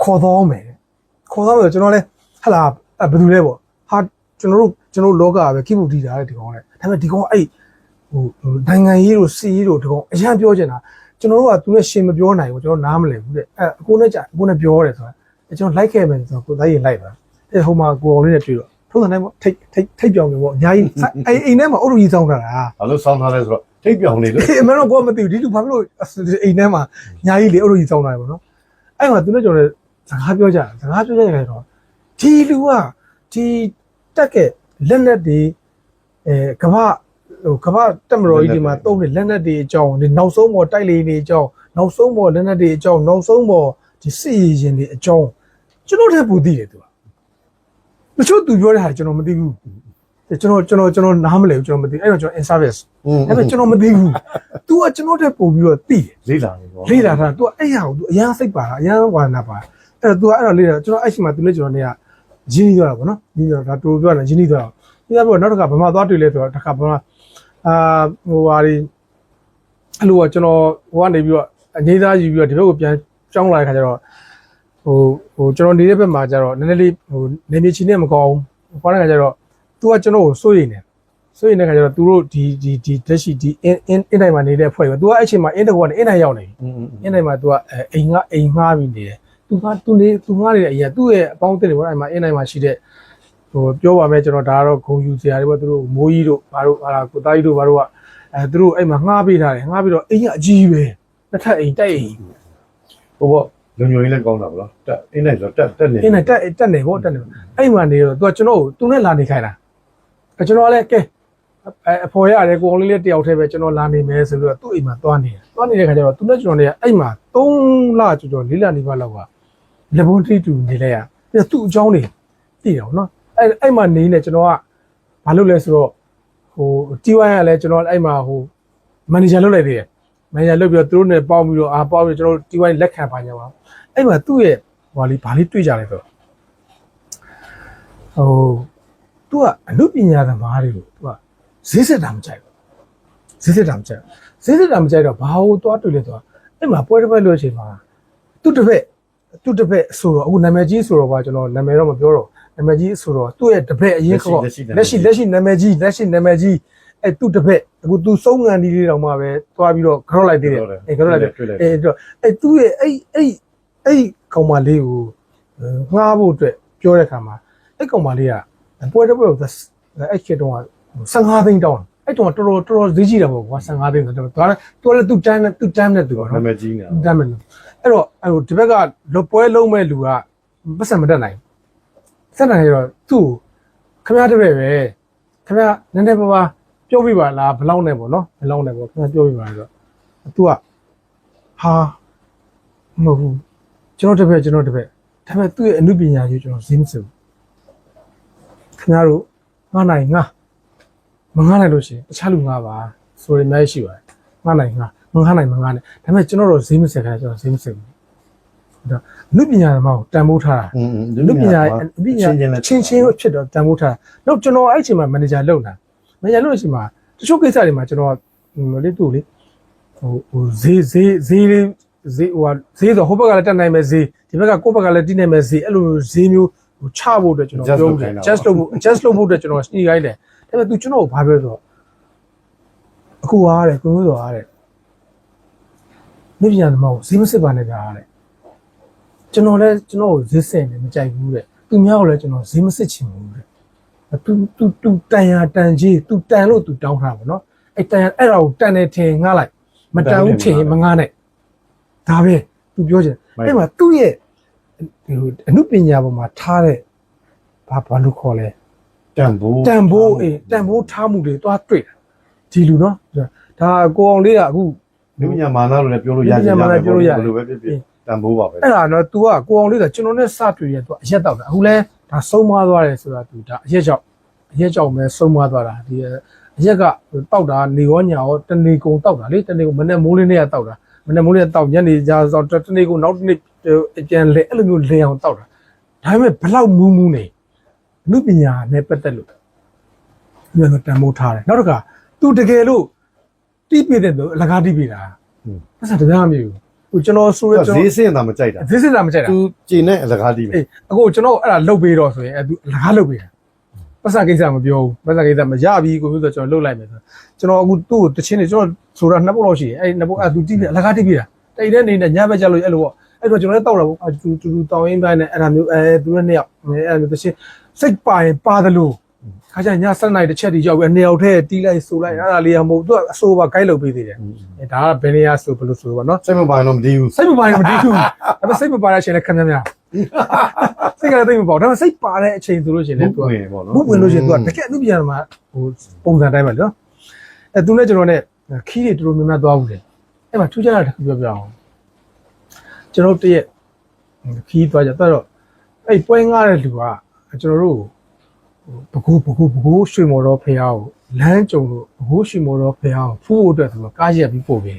ခေါ်တော့မယ်ကျွန်တော်လဲဟလာဘယ်သူလဲပေါ့ဟာကျွန်တော်လောကပဲခိမှုတီးတာတဲ့ဒီကောင်လဲဒါပေမဲ့ဒီကောင်အဲ့ဟိုနိုင်ငံရေးတို့စီရေးတို့ဒီကောင်အရန်ပြောချင်တာကျွန်တော်တို့ကသူနဲ့ရှင်မပြောနိုင်ဘူးကျွန်တော်နားမလည်ဘူးတဲ့အဲ့အကိုနဲ့ပြောတယ်ဆိုတာကျွန်တော်လိုက်ခဲ့မယ်ဆိုတော့ကိုသားရင်လိုက်ပါ ဟိုမှာကိုအောင်လေးနဲ့တွေ့တော့ထုံးစံတိုင်းပေါ့ထိတ်ပြောင်းနေပေါ့အများကြီးအိမ်ထဲမှာအုတ်လူကြီးစောင်းတာလား ဘာလို့စောင်းထားလဲဆိုတော့ထိတ်ပြောင်နေလို့ အမှန်တော့ကိုကမသိဘူးဒီလူဘာဖြစ်လို့အိမ်ထဲမှာအများကြီးလေအုတ်လူကြီးစောင်းတာလေပေါ့နော်အဲ့မှာသူနဲ့ကျွန်တော်စကားပြောကြတယ်တော့ဒီလူကဒီတက်ကလက်နက်တွေကမတက်မတော်ကြီးဒီမှာတုံးတဲ့လက်နက်တွေအကြောင်းဒီနောက်ဆုံးပေါ်တိုက်လေနေအကြောင်းနောက်ဆုံးပေါ်လက်နက်တွေအကြောင်းနောက်ဆုံးပေါ်ဒီစစ်ရေးရင်တွေအကြောင်းကျွန်တော်တက်ပူသိတယ်သူကတချို့သူပြောတဲ့ဟာကျွန်တော်မသိဘူးကျွန်တော်နားမလဲဘူးကျွန်တော်မသိအဲ့တော့ကျွန်တော် in service အဲ့ဒါကျွန်တော်မသိဘူး तू ကကျွန်တော်တက်ပို့ပြီးတော့သိတယ် လေးလာနေပေါ့ လေးလာတာ तू အဲ့ရအောင် तू အရန်စိတ်ပါတာအရန်ဝါနာပါအဲ့တော့ तू အဲ့တော့လေးလာကျွန်တော်အဲ့ရှိမှာ तू နဲ့ကျွန်တော်နေကရင်းနှီးသွားတာပေါ့နော်ရင်းနှီးသွားတာတူပြောတယ်ရင်းနှီးသွားပြီးတော့နောက်တစ်ခါဗမာသွားတွေ့လဲဆိုတော့တစ်ခါဗမာဟိုဟာဒီအဲ့လိုကကျွန်တော်ဟိုကနေပြီးတော့အနေသားယူပြီးတော့ဒီဘက်ကိုပြန်ကြောင်းလာတဲ့ခါကျတော့ဟိုကျွန်တော်နေတဲ့ဘက်မှာကျတော့နည်းနည်းလေးဟိုနေမြေချီနဲ့မကောင်းဘူးခေါင်းတဲ့ခါကျတော့ तू ကကျွန်တော်ကိုစိုးရိမ်နေခါကျတော့ तू တို့ဒီတက်ရှိဒီအင်းတိုင်းမှာနေတဲ့ဖွဲ့ပဲ तू ကအဲ့ချိန်မှာအင်းတကောနဲ့အင်းတိုင်းရောက်နေပြီအင်းတိုင်းမှာ तू ကအိမ်ငှားပြီးနေတယ် तू ငှားနေတဲ့အရာသူ့ရဲ့အပေါင်းအသင်းတွေပေါ့အဲ့မှာအင်းတိုင်းမှာရှိတဲ့ဟိုပြောပါမယ်ကျွန်တော်ဒါကတော့ဂုံယူစရာတွေပေါ့သူတို့မိုးကြီးတို့ဘာတို့ဟာကိုသားကြီးတို့ဘာတို့ကသူတို့အဲ့မှာငှားပေးထားတယ်ငှားပြီးတော့အိမ်ကအကြီးပဲတစ်ထပ်အိမ်တိုက်အိမ် ဟိုပေါ့လုံညိုရင်းလည်းကောင်းတာဗလားတက်အင်းနဲ့ဆိုတက်နေ အင်းနဲ့တက်နေပေါ့တက်နေအဲ့မှာနေတော့ तू ကကျွန်တော်ကိုသူနဲ့လာနေခိုင်းတာကျွန်တော်လည်းကဲအဖော်ရတယ်ကိုအောင်လေးတယောက်တည်းပဲကျွန်တော်လာနေမယ်ဆိုပြီးတော့သူ့အိမ်မှာသွားနေတဲ့ခါကျတော့သူနဲ့ကျွန်တော်เนี่ยအဲ့မှာ3လကျော်4လနေပါလောက်ကလက်ဘုံတီးတူနေလဲရပြီးတော့သူ့အကြောင်းတွေသိတယ်နော်အဲ့မှာနေနေကျွန်တော်ကဘာလုပ်လဲဆိုတော့ဟို T1 ကလည်းကျွန်တော်အဲ့မှာဟိုမန်နေဂျာလုပ်လိုက်သေးတယ်မန်နေဂျာလုပ်ပြီးတော့သူတို့နဲ့ပေါင်းပြီးတော့ပေါင်းပြီးကျွန်တော် T1 လက်ခံပါညာပါအဲ့မှာသူ့ရဲ့ဟိုဘာလေးတွေ့ကြလဲဆိုတော့ဟိုသူကအမှုပညာသမားတွေကိုသူကဈေးစစ်တာမကြိုက်ဘူးဈေးစစ်တာမကြိုက်တော့ဘာလို့သွားတွေ့လဲဆိုတော့အဲ့မှာပွဲတစ်ပတ်လို့အချိန်မှာသူ့တစ်ဖက်ဆိုတော့အခုနာမည်ကြီးဆိုတော့ကွာကျွန်တော်နာမည်တော့မပြောတော့နာမည်ကြီးဆိုတော့သူ့ရဲ့တစ်ဖက်အရင်ခေါ်လက်ရှိနာမည်ကြီးအဲ့သူ့တစ်ဖက်အခုသူစုံငံဒီလေးတောင်မှပဲသွားပြီးတော့ကြောက်လိုက်သေးတယ်အဲ့ကြောက်လိုက်တယ်အဲ့သူ့ရဲ့အဲ့ကောင်မလေးကိုငှားဖို့အတွက်ပြောတဲ့ခါမှာအဲ့ကောင်မလေးကပွဲတစ်ပွဲကိုအဲ့ခေတ်တုန်းက15သိန်းတောင်းအဲ့တုန်းကတော်တော်ဈေးကြီးတာပေါ့ကွာ15သိန်းဆိုတော့သူလည်းသူတန်းနဲ့သူပေါ့နော် နာမည်ကြီးနေတာ တန်းမယ်အဲ့တော့ဒီဘက်ကလွတ်ပွဲလုံးမဲ့လူကပတ်စံမတက်နိုင်စက်နိုင်တော့သူ့ခမရတပည့်ပဲခမရနည်းနည်းပါးပြောပြပါလားဘလောက်နဲ့ပေါ့နော်ဘလောက်နဲ့ပေါ့ခမရပြောပြပါလားဆိုတော့သူကဟာမဟုတ်ဘူးကျွန်တော်တပည့်ဒါပေမဲ့သူ့ရဲ့အမှုပညာကြီးကျွန်တော်ဈေးမစစ်ဘူးခင်ဗျားတို့ငှားနိုင်ငှားမငှားနိုင်လို့ရှိရင်တခြားလူငှားပါဆိုရင်အများကြီးရှိပါတယ်ငှားနိုင်ငှားမငှားနိုင်မငှားနဲ့ဒါပေမဲ့ကျွန်တော်တို့ဈေးမစစ်ခိုင်းကျွန်တော်ဈေးမစစ်ဘူးဒါအမှုပညာသမားကိုတန်ဖိုးထားတာအမှုပညာချင်းဖြစ်တော့တန်ဖိုးထားတာနောက်ကျွန်တော်အဲ့အချိန်မှာမန်နေဂျာလုပ်တာမန်နေဂျာလုပ်တဲ့အချိန်မှာတချို့ကိစ္စတွေမှာကျွန်တော်လေးတူလေးဟိုဈေးဆိုဟိုဘက်ကလည်းတက်နိုင်မယ်ဈေးဒီဘက်ကကိုယ့်ဘက်ကလည်းတိနိုင်မယ်ဈေးအဲ့လိုဈေးမျိုးဟိုချဖို့အတွက်ကျွန်တော်ပြောတယ် just လုပ်ဖို့အတွက်ကျွန်တော်စနီးခိုင်းတယ်ဒါပေမဲ့ तू ကျွန်တော်ကိုဘာပြောဆိုတော့အခုအားတယ်ကိုမျိုးဆိုအားတယ်မြပညာသမားကိုဈေးမစစ်ပါနဲ့ဗျာတဲ့ကျွန်တော်ကိုဈေးစစ်နေမကြိုက်ဘူးတဲ့သူများကိုလည်းကျွန်တော်ဈေးမစစ်ချင်ဘူးတဲ့ तू တန်ရတန်ကြီး तू တန်လို့ तू တောင်းထားပါနော်အဲ့တန်အဲ့ဒါကိုတန်နေထင်ငှားလိုက်မတန်ဘူးထင်မငှားနဲ့ဒါပဲ तू ပြောချင်အဲ့မှာသူ့ရဲ့အမှုပညာပေါ်မှာထားတဲ့ဘာလို့ခေါ်လဲတန်ဖိုးထားမှုတွေတွားတွေ့တာဒီလူနော်ဒါကိုအောင်လေးကအခု လူညာမာနလို့လည်းပြောလို့ရတယ်ဘယ်လိုပဲဖြစ်တန်ဖိုးပါပဲ အဲ့ဒါတော့ तू ကကိုအောင်လေးကကျွန်တော်နဲ့စတွေ့ရ तू အရက်တောက်တာအခုလဲဒါဆုံးမသွားတယ်ဆိုတာ तू ဒါအရက်ကြောက်မဲဆုံးမသွားတာဒီအရက်ကတောက်တာနေရောညာရောတနေကုန်တောက်တာလေတနေကုန်မနေ့မိုးလင်းနဲ့တောက်တာမနေ့မိုးလင်းတောက်ညနေကျတော့တနေကုန်နောက်တနေ့ပြန်လဲအဲ့လိုမျိုးလဲအောင်တောက်တာဒါပေမဲ့ဘလောက်မူးနေအမှုပညာနဲ့ပတ်သက်လို့ဒီလိုတန်မိုးထားတယ်နောက်တစ်ခါ तू တကယ်လို့တီးပြတဲ့သူအလကားတီးပြတာအဲ့ဒါတရားမမျိုးဟိုကျွန်တော်ဆိုရကျွန်တော်ဈေးစင်တာမကြိုက်တာ ဈေးစစ်တာမကြိုက်တာ သူကျင်နဲ့အလကားတီးပဲ အခုကျွန်တော်အဲ့ဒါလုတ်ပေးတော့ဆိုရင်သူအလကားလုတ်ပေးတာပတ်စံကိစ္စမပြောဘူးပတ်စံကိစ္စမရပြီကိုမျိုးဆိုကျွန်တော်လုတ်လိုက်မယ်ဆိုကျွန်တော်အခုသူ့ကိုတချင်းနေကျွန်တော်ဆိုတာ2ပုတ်လောက်ရှိတယ်အဲ့2ပုတ်သူတီးပြအလကားတီးပြတာတိတ်တဲ့နေနဲ့ညဘက်ကြလို့အဲ့လိုပေါ့ အဲ့တော့ကျွန်တော်လည်းတောက်တာပေါ့တူတောင်းရင်းပိုင်းနဲ့အဲ့ဒါမျိုးသူတို့နှစ်ယောက်အဲ့ဒါမျိုးတစ်ချင်းစိတ်ပါရင်ပါတယ်လို့ခါကျည7နိုင်တစ်ချက်တီရောက်ပြီးနှစ်ယောက်ထဲတီးလိုက်ဆိုလိုက်အဲ့ဒါလေးကမဟုတ်သူကအဆိုးပါဂိုက်လုပ်ပေးသေးတယ်ဒါကဘယ်နေရာဆိုဘယ်လိုဆိုပါနော် စိတ်မပိုင်တော့မတည်ဘူး စိတ်မပါရင်မတည်ဘူးဒါပေမဲ့စိတ်မပါတဲ့အချိန်လည်းခက်များများစိတ်ကလည်းသိမပေါ့ဒါပေမဲ့စိတ်ပါတဲ့အချိန်ဆိုလို့ရှိရင်လည်းသူက ပေါ့နော် ဘုဝင်လို့ရှိရင်သူကတကယ်အမှုပြန်မှာဟိုပုံစံတိုင်းပါနော်သူနဲ့ကျွန်တော်နဲ့ခီးတွေတော်တော်များများသွားဘူးတယ်အဲ့မှာထူးခြားတာတစ်ခုပြောပြအောင်ကျွန်တော်တည့်ခီးသွားကြတော့အဲ့ပွဲငားတဲ့လူကကျွန်တော်တို့ဘကိုးရွှေမော်တော်ဖះကိုလမ်းကြုံလို့ဘကိုးရွှေမော်တော်ဖះကိုဖူးဖို့အတွက်ဆိုတော့ကားရက်ပြီးပို့ပြီး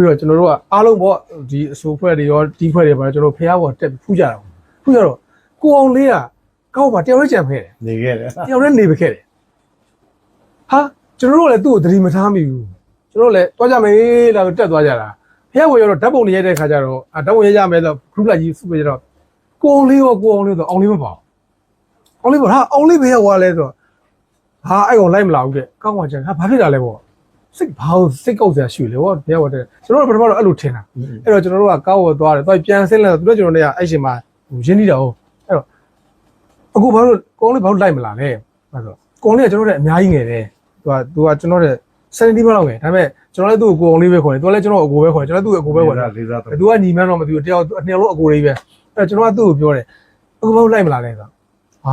တော့ကျွန်တော်တို့ကအားလုံးပေါ့ဒီအဆိုဖွဲ့တွေရောတီးဖွဲ့တွေပါကျွန်တော်ဖះပေါ်တက်ပြီးဖူးကြတာဖူးကြတော့ကိုအောင်လေးကကောက်ပါတယောက်လေးကြံဖဲတယ် နေခဲ့တယ် တယောက်လေးနေပခဲ့တယ်ဟာကျွန်တော်တို့လည်းသူ့ကိုသတိမထားမိဘူးကျွန်တော်လည်းတွားကြမယ်လာတော့တက်သွားကြတာဖះဝင်ရတော့ဓာတ်ပုံတွေရိုက်တဲ့ခါကျတော့ဓာတ်ပုံရိုက်ရမယ်ဆို group လိုက်ကြီးစုပေးကြတော့ကိုအောင်လေးဆိုအောင်လေးမပေါ့အောင်လေးပေါ့ဟာအောင်လေးဘယ်ဟွာလဲဆိုတော့ဟာအဲ့ကောင်လိုက်မလာဘူးတဲ့ကောင်းကကြဟာဘာဖြစ်တာလဲပေါ့စိတ်ဘာလို့စိတ်ကောက်စရာရှိလေပေါ့ဘယ်ဟွာတဲ့ကျွန်တော်တို့ပထမတော့အဲ့လိုထင်တာအဲ့တော့ကျွန်တော်တို့ကကောက်ဝသွားတယ်တော့ပြန်ဆင်းလာတော့သူတို့ကျွန်တော်တွေကအဲ့ချိန်မှာဟိုရင်းနှီးတာဟုတ်အဲ့တော့အခုဘာလို့ကောင်းလေးဘာလို့လိုက်မလာလဲအဲ့ဆိုကောင်းလေးကကျွန်တော်တို့အများကြီးငယ်တယ်သူကကျွန်တော်တို့70လောက်ငယ်ဒါပေမဲ့ကျွန်တော်လည်းသူ့ကိုကိုအောင်လေးပဲခေါ်တယ်သူကလည်းကျွန်တော်အကိုပဲခေါ်တယ်ကျွန်တော်သူ့ကိုအကိုပဲခေါ်တယ် လေးစားတော့ သူကညီမန်းတော့မသိဘူးတယောက်နှစ်ယောက်လုံးအကိုလေးပဲအဲ့တော့ကျွန်တော်ကသူ့ကိုပြောတယ်အခုဘာလို့လိုက်မလာလဲဆိုဟ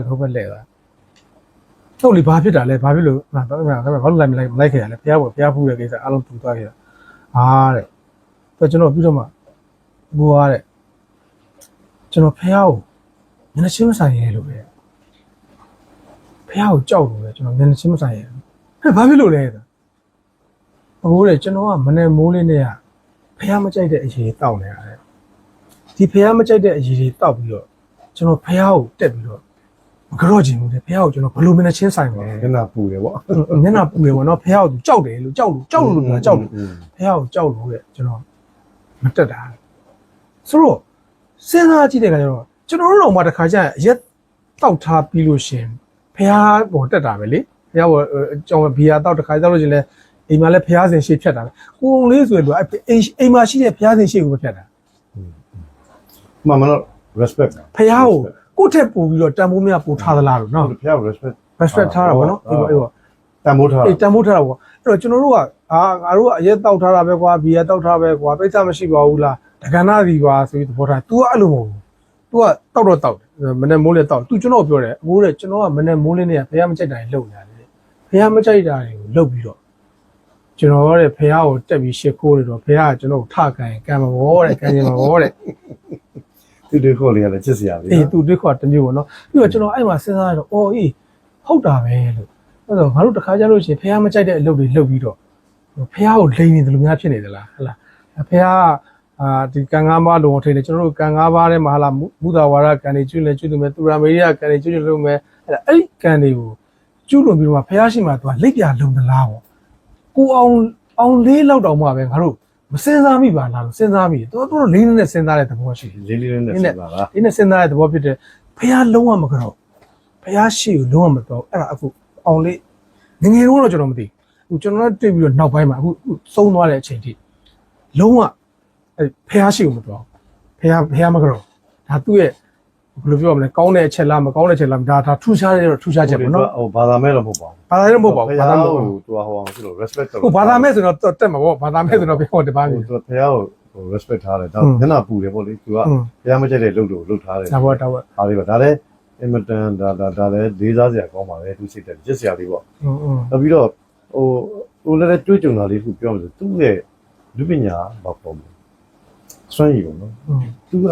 ာဟုတ်ပဲလဲတာထုတ်လီဘာဖြစ်တာလဲဘာဖြစ်လို့ဘာလို့လိုက်ခဲ့ရလဲဖះပေါ်ဖះဖူးတဲ့ကိစ္စအားလုံးတူသွားခဲ့တာဟာတဲ့ဆိုကျွန်တော်ပြီးတော့မှဘူဟာတဲ့ကျွန်တော်ဖះကိုမျက်နှာချင်းမဆိုင်ရဲလို့ပဲဖះကိုကြောက်လို့ပဲကျွန်တော်မျက်နှာချင်းမဆိုင်ရဲဟဲ့ဘာဖြစ်လို့လဲဆိုအကိုတဲ့ကျွန်တော်ကမနေ့မိုးလေးနဲ့ကဖះမကြိုက်တဲ့အရေးတောက်နေရတယ်ဒီဖះမကြိုက်တဲ့အရေးတွေတောက်ပြီးတော့ကျွန်တော်ဖះကိုတက်ပြီးတော့မကြော့ချင်ဘူးတဲ့ဖះကိုကျွန်တော်ဘလို့မနဲ့ချင်းဆိုင်ပါ မျက်နှာပူတယ်ပေါ့ မျက်နှာပူတယ်ပေါ့နော်ဖះကိုသူကြောက်တယ်လို့ကြောက်လို့ကြောက်လို့ပြောကြောက်လို့ဖះကိုကြောက်လို့တဲ့ကျွန်တော်မတက်တာဆိုတော့စဉ်းစားကြည့်တဲ့အခါကျတော့ကျွန်တော်တို့တော့မှတစ်ခါကျရင်ရက်တောက်ထားပြီးလို့ရှင်ဖះပေါ်တက်တာပဲလေဖះပေါ်ကြောင်ဘီယာတောက်တစ်ခါတောက်လို့ရှင်လဲအိမ်မှာလဲဖះစင်ရှေ့ဖြတ်တာပဲကိုုံလေးဆိုရင်တော့အိမ်မှာရှိတဲ့ဖះစင်ရှေ့ကိုပဲဖြတ်တာ မှန်မှန်တော့ respect ဖះကိုကိုယ့်ထက်ပို့ပြီးတော့တန်ဖိုးများပို့ထားသလားလို့နော် ဖះကို respect ထားတာပေါ့နော်အေးပေါ့ တန်ဖိုးထား အေးတန်ဖိုးထားတာပေါ့အဲ့တော့ကျွန်တော်တို့ကငါတို့ကအရက်တောက်ထားတာပဲကွာဘီယာတောက်ထားပဲကွာပိတ်စမရှိပါဘူးလားဒကနာစီပါဆိုပြီးသဘောထား तू ကအဲ့လိုမဟုတ်ဘူး तू ကတောက်တော့တောက်တယ်မနေ့မိုးလေးတောက် तू ကျွန်တော်ပြောတယ်အခုတဲ့ကျွန်တော်ကမနေ့မိုးလေးနဲ့ဖះမကြိုက်တာလှုပ်နေတယ်ဖះမကြိုက်တာတွေကိုလှုပ်ပြီးတော့ကျွန်တော်ရဲ့ဖះကိုတက်ပြီးရှစ်ခိုးတယ်တော့ဖះကကျွန်တော်ထကန်ကံမဘောတဲ့ကံကျင်မဘောတဲ့ သူတွေခေါ်လေးရတယ်ချစ်စရာလေး အေး तू တွေ့ခေါ်တမျိုးပေါ့နော်ပြီးတော့ကျွန်တော်အဲ့မှာစဉ်းစားရတော့အော်အေးဟုတ်တာပဲလို့အဲ့တော့ငါတို့တစ်ခါကြလို့ရှိရင်ဖះမကြိုက်တဲ့အလုပ်တွေလုပ်ပြီးတော့ဖះကိုလိန်နေတယ်လို့များဖြစ်နေသလားဟလားဖះဒီကံငါးပါးလုံးထိနေကျွန်တော်တို့ကံငါးပါးထဲမှာဟလားမူတာဝါဒကံတွေကျွလွန်ကျွမယ်သူရာမေရိယကံတွေကျွလွန်လုပ်မယ်အဲ့ကံတွေကိုကျွလွန်ပြီးတော့ဖះရှိမှ तू လိပ်ပြလုံသလားပေါ့ကိုအောင်လေးလောက်တောင်မှပဲငါတို့မစင်စားမိပါလားလို့စဉ်းစားမိတယ်သူတို့လေးနဲ့စဉ်းစားတဲ့သဘောရှိတယ် လေးလေးနဲ့စဉ်းစားတာ ဒီနဲ့စဉ်းစားတဲ့သဘောဖြစ်တယ်ဖះလုံးဝမကြောက်ဖះရှိကိုလုံးဝမတော့အဲ့ဒါအခုအောင်လေးငငယ်တော့ကျွန်တော်မသိဘူးကျွန်တော်လည်းတွေ့ပြီးတော့နောက်ပိုင်းမှာအခုသုံးသွားတဲ့အချိန်ထိလုံးဝအဲ့ဖះရှိကိုမတော့ဖះမကြောက်ဒါသူ့ရဲ့ဘယ်လိုပြောမလဲကောင်းတဲ့အချက်လားမကောင်းတဲ့အချက်လားဒါထူးခြားတဲ့တော့ထူးခြားချက်ပေါ့နော် ဟိုဘာသာမဲ့တော့မဟုတ်ပါဘူး ဘာသာလည်းမဟုတ်ပါဘူးဘာသာမဟုတ်ဘူး သူကဟိုအောင်ဆိုလို့ respect ဟိုဘာသာမဲ့ဆိုတော့တက်မှာပေါ့ဘာသာမဲ့ဆိုတော့ပြောတယ်ပါပြီ သူကဖះကို respect ထားတယ်ဒါမျက်နှာပူတယ်ပေါ့လေသူကဖះမကြိုက်တဲ့လုပ်လို့လုပ်ထားတယ် ဒါပေါ့ဒါပေါ့ အားလေးပါဒါလည်းအင်မတန်ဒါလည်းလေးစားစရာကောင်းပါပဲသူစိတ်တယ်ချစ်စရာလေးပေါ့နောက်ပြီးတော့ဟိုလည်းတွေးကြုံတာလေးခုပြောမှဆိုသူ့ရဲ့လူပညာဘာပေါ့မလဲစွမ်းရည်ပေါ့နော်သူက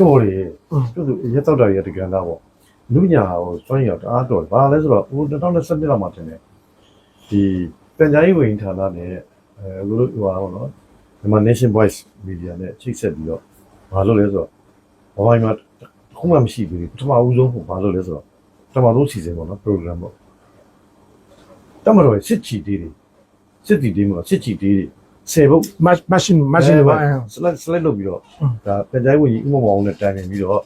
တော်တယ်သူရက်တော့တာရတကယ်တော့ပေါ့လူပညာဟိုစွမ်းရည်တော့အားတော်ဘာလဲဆိုတော့ဟို2012လောက်မှတင်တယ်ဒီပညာရေးဝန်ကြီးဌာနနဲ့အခုလိုဟိုပါတော့နော်ဒီမှာ Nation Voice Media နဲ့ချိတ်ဆက်ပြီးတော့ဘာလို့လဲဆိုတော့ဘာမှခုမှမရှိဘူးပထမဦးဆုံးဟိုဘာလို့လဲဆိုတော့ပထမဆုံးစီစဉ်ပေါ့နော် program ပေါ့တမတော်စစ်ချီတေးတွေစစ်တီတေးမှာစစ်ချီတေးတွေ10ဘုတ် machine ပါ select လုပ်ပြီးတော့ဒါပြန်ကြိုင်ဝင်ကြီးဥမမောင်နဲ့တိုင်နေပြီးတော့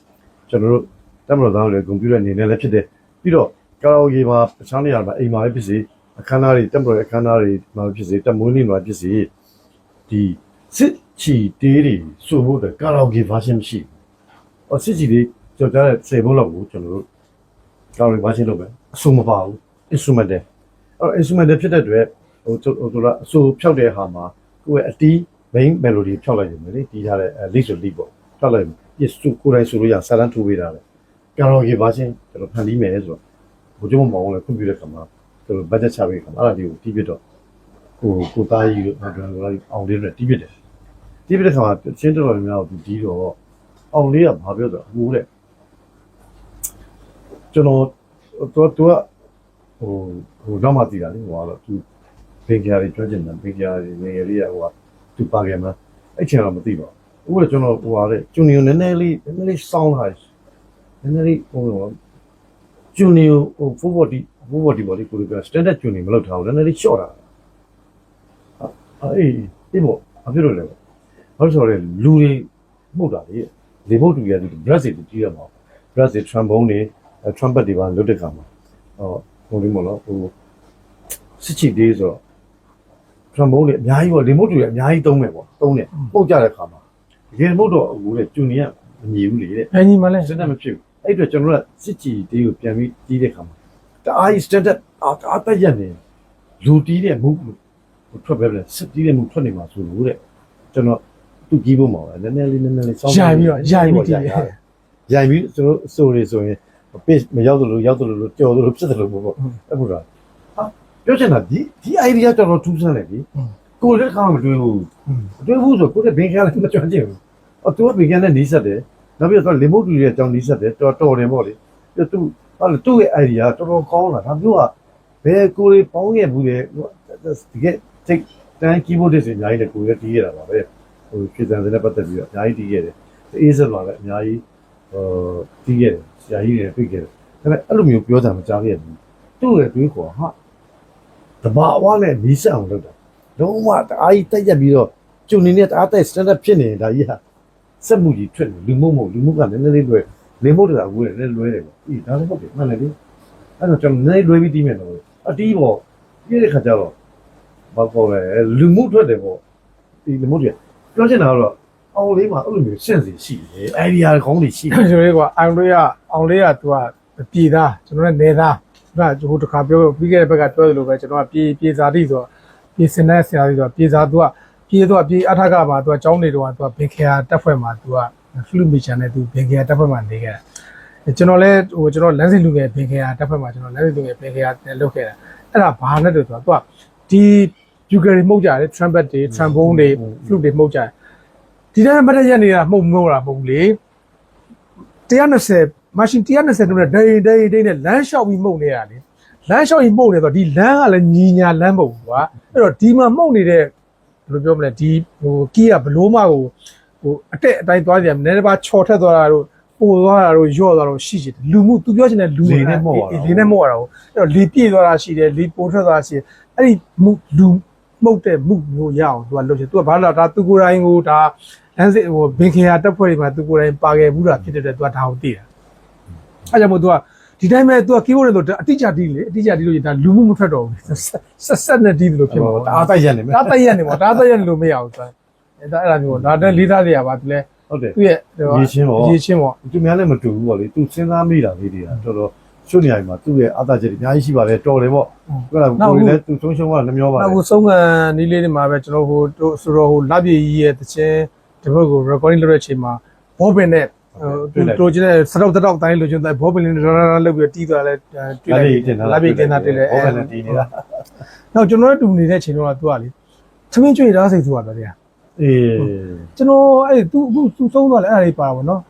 ကျွန်တော်တို့တမတော်သားတွေကွန်ပျူတာအနေနဲ့လည်းဖြစ်တယ်ပြီးတော့ကာရာအိုကေမှာတခြားနေရာမှာအိမ်မှာလည်းဖြစ်စေအခမ်းအနားတွေတမတော်ရဲ့အခမ်းအနားတွေမှာဖြစ်စေတက်မွေးနေ့မှာဖြစ်စေဒီစစ် ချီတေးတွေဆိုဖို့တဲ့ကာရာโอเกဗာရှင်းမရှိဘူးစစ်ကြီးတွေကြော်ကြတဲ့10ဘုတ်လောက်ကိုကျွန်တော်တို့ကာရာโอเกဗာရှင်းလုပ်ပဲအဆိုမပါဘူး instrument တဲ့instrument ဖြစ်တဲ့အတွက်ဟိုတို့အဆိုဖြောက်တဲ့ဟာမှာကိုယ့်ရဲ့အတီး main melody ဖြောက်လိုက်ရုံပဲလေတီးထားတဲ့ lead ဆို lead ပေါ့ဖြောက်လိုက်ပြစုကိုယ်တိုင်ဆိုလို့ရဆာလန်ထိုးပေးတာလေကာရာโอเกဗာရှင်းကျွန်တော်ဖန်တီးမယ်ဆိုတော့ဘုံကျုံမောင်းလဲခွင့်ပြုတဲ့ခါမှာကျွန်တော် budget ချပေးခါမှာအဲ့ဒါဒီကိုတီးပြတော့ကိုသားကြီးတို့အောင်လေးတွေတီးပြတယ်တီးပြတဲ့ခါမှာရှင်းတော်တော်များများဒီတော့အောင်လေးကဘာပြောဆိုဟိုတဲ့ကျွန်တော်သူကဟိုတော့မှတည်တာလေဟိုကတော့သူဘင်ဂျာရီကျွမ်းကျင်တယ်ဘင်ဂျာရီနေရာလေးကဟိုကသူပါခဲ့မှာအဲ့ချိန်တော့မသိပါဘူးအခုကကျွန်တော်ဟိုဟာတဲ့ဂျူနီယိုနည်းနည်းလေးစောင်းလာနည်းနည်းလေးဟိုဂျူနီယိုဟို440ဘော်ဒီကိုလည်း standard ဂျူနီမလုပ်ထားဘူးနည်းနည်းလေး short တာအေးဒီဘောအဖြစ်လို့လဲဘာလို့ဆိုတော့လူတွေမှုတ်တာလေမှုတ်တူရတဲ့ brass တွေကြီးရမှာ brass တွေ trombone တွေ trumpet တွေပါလွတ်တဲ့ခါမှာဟိုဒီမလို့ဟိုစစ်ချီသေးဆိုတော့ trombone တွေအများကြီးပေါ့ remote တွေအများကြီးသုံးမယ်ပေါ့သုံးတယ်ပုတ်ကြတဲ့ခါမှာတကယ်မှုတ်တော့ဟိုလေဂျူနီကမမြည်ဘူးလေတဲ့ ဘယ်ညီမလဲ standard မဖြစ်ဘူးအဲ့အတွက်ကျွန်တော်ကစစ်ချီသေးကိုပြန်ပြီးတီးတဲ့ခါမှာတအားကြီး standard အားတက်ရနေလူတီးတဲ့မှုထွက်ပဲစစ်တီးတဲ့မှုထွက်နေမှာဆိုလို့တဲ့ကျွန်တော်သူကြီးဖို့မှာနည်းနည်းလေးစောင်းရိုင်ပြီးကျွန်တော်ဆိုရဆိုရင် page မရောက်လို့ကြော်လို့ဖြစ်တယ်လို့ပေါ့အဲ့လိုလားပြောချင်တာဒီ idea ကျွန်တော်ထူးဆန်းတယ်ဒီကိုလည်းကောင်းမတွေ့ဘူးဆိုကိုလည်းဘင်ခံလည်းမကြွချင်ဘူးသူကဘင်ခံနဲ့နီးစပ်တယ်နောက်ပြီးတော့ remote တွေရဲ့အကြောင်းနီးစပ်တယ်တော်တယ်ပေါ့လေသူဟာသူ့ရဲ့ idea တော်တော်ကောင်းလာဒါမျိုးကဘယ်ကိုလေးပေါင်းခဲ့ဘူးလေဒီကတိတ်တန်း keyboard တွေအများကြီးနဲ့ကိုလည်းတီးရတာပါပဲဟိုပြည်စံစနဲ့ပတ်သက်ပြီးတော့အများကြီးတီးရတယ်အေးစက်ပါပဲအများကြီးတီးရတယ်ဆရာကြီးတွေပြိတ်ခဲ့တယ်ဒါပေမဲ့အဲ့လိုမျိုးပြောတာမကြားခဲ့ဘူးသူ့ရဲ့တွေးခေါ်ဟာတဘာဝနဲ့နီးစပ်အောင်လုပ်တာလုံးဝတအားကြီးတက်ရက်ပြီးတော့ကျုံနေနဲ့တအားတက် standard ဖြစ်နေဒါကြီးဟာစက်မှုကြီးထွက်နေလူမှုကနည်းနည်းလေးလွယ်လေမုတ်တာဝေးတယ်လွယ်တယ်ပေါ့အေးဒါလည်းဟုတ်တယ်မှန်တယ်လေအဲ့တော့ကျွန်တော်နည်းနည်းလွယ်ပြီးတီးမယ်တော့အတီးပေါ့ပြီးတဲ့ခါကျတော့ဘာပေါ်လဲလူမှုထွက်တယ်ပေါ့ဒီလူမှုတွေပြောချင်တာကတော့အောင်လေးမှာအဲ့လိုမျိုးရှင်းစီရှိတယ် idea ကောင်းတွေရှိတယ် ကျွန်တော်ကအောင်လေးကသူကပြည်သားကျွန်တော်လည်းနေသားသူကဟိုတစ်ခါပြောပြီးခဲ့တဲ့ဘက်ကပြောသလိုပဲကျွန်တော်ကပြည်စားတိဆိုတော့ပြည်စင်တဲ့ဆရာကြီးဆိုတော့ပြည်စားသူကပြည်အထက်ကမှာသူကကျောင်းနေတော့သူကဘင်ခေယာတက်ဖွဲ့မှာသူကဖလူမီချန်နဲ့သူဘင်ခေယာတက်ဖွဲ့မှာနေခဲ့တယ်ကျွန်တော်လည်းဟိုကျွန်တော်လမ်းစဉ်လူငယ်ဘင်ခေယာတက်ဖွဲ့မှာကျွန်တော်လမ်းစဉ်လူငယ်ဘင်ခေယာနဲ့လုပ်ခဲ့တာအဲ့ဒါဘာနဲ့လို့ဆိုတော့သူကဒီယူကရီမှုတ်ကြတယ် trumpet တွေ trombone တွေ flute တွေမှုတ်ကြတယ်ဒီတိုင်းမတက်ရက်နေတာမှုတ်တာမဟုတ်ဘူးလေ120 machine 120တို့နဲ့ဒိန်နဲ့လမ်းလျှောက်ပြီးမှုတ်နေတာလေလမ်းလျှောက်ပြီးမှုတ်နေတော့ဒီလမ်းကလည်းညီညာလမ်းမဟုတ်ဘူးကွာအဲ့တော့ဒီမှာမှုတ်နေတဲ့ဘယ်လိုပြောမလဲဒီဟိုကီးကဘလို့မှဟိုအတက်အတိုင်းသွားကြတယ်နည်းနည်းပါချော်ထက်သွားတာတို့ပို့သွားတာတို့ညော့သွားတော့ရှိတယ်လူမှုသူပြောချင်တဲ့လူတွေနဲ့မှုတ်ရတာလေနဲ့မှုတ်ရတာကိုအဲ့တော့လေပြည့်သွားတာရှိတယ်လေပို့ထွက်သွားတာရှိတယ်အဲ့ဒီလူမှုတ်တဲ့မှုမျိုးရအောင်သူကလုပ်ချင်သူကဘာလို့ဒါသူကိုယ်တိုင်ကိုဒါလမ်းစစ်ဟိုဘင်ခေယာတက်ဖွဲ့တွေမှာသူကိုယ်တိုင်ပါခဲ့ဘူးတာဖြစ်တဲ့အတွက်သူကဒါကိုသိတာအဲ့ကြောင့်မို့သူကဒီတိုင်းပဲသူက keyboard နဲ့ဆိုအတိအကျတီးလို့ဒါလူမှုမထွက်တော့ဘူးဆက်နဲ့တီးတယ်လို့ဖြစ်မှာပေါ့ဒါအသက်ရက်နေမယ်ဒါအသက်ရက်နေပေါ့ဒါအသက်ရက်နေလို့မရဘူးဆိုအဲ့ဒါမျိုးဒါလည်းလေးသားစရာပါသူလဲဟုတ်တယ်သူ့ရဲ့ရေချင်းပေါ့ သူများလည်းမတူဘူးပေါ့လေသူစဉ်းစားမိတာလေးတွေကတော်တော်ရှုပ်နေရမှာသူ့ရဲ့အသားချက်တွေအများကြီးရှိပါတယ်တော်တယ်ပေါ့ဟုတ်လားကိုယ်လည်းသူဆုံးရှုံးကနှမျောပါတယ်ဟိုဆုံးခံနီးလေးတွေမှာပဲကျွန်တော်ဟိုဆိုတော့ဟိုလက်ပြည်ကြီးရဲ့တခြင်းဒီဘက်ကို recording လုပ်တဲ့အချိန်မှာဘောပင်နဲ့တို့ကျတဲ့စတော့တိုင်းလိုချင်တဲ့ဘောပင်လေးလုပ်ပြီးတီးသွားလဲတွေ့လိုက်လက်ပြည်တင်တာတွေ့လဲဘောပင်နဲ့တီးနေတာနောက်ကျွန်တော်တို့တူနေတဲ့အချိန်တော့သူကလေသမင်းကျွေသားစိတ်သူကပဲဗျာအေးကျွန်တော်အဲ့သူဆုံးသွားလဲအဲ့ဒါလေးပါတာဗောနော်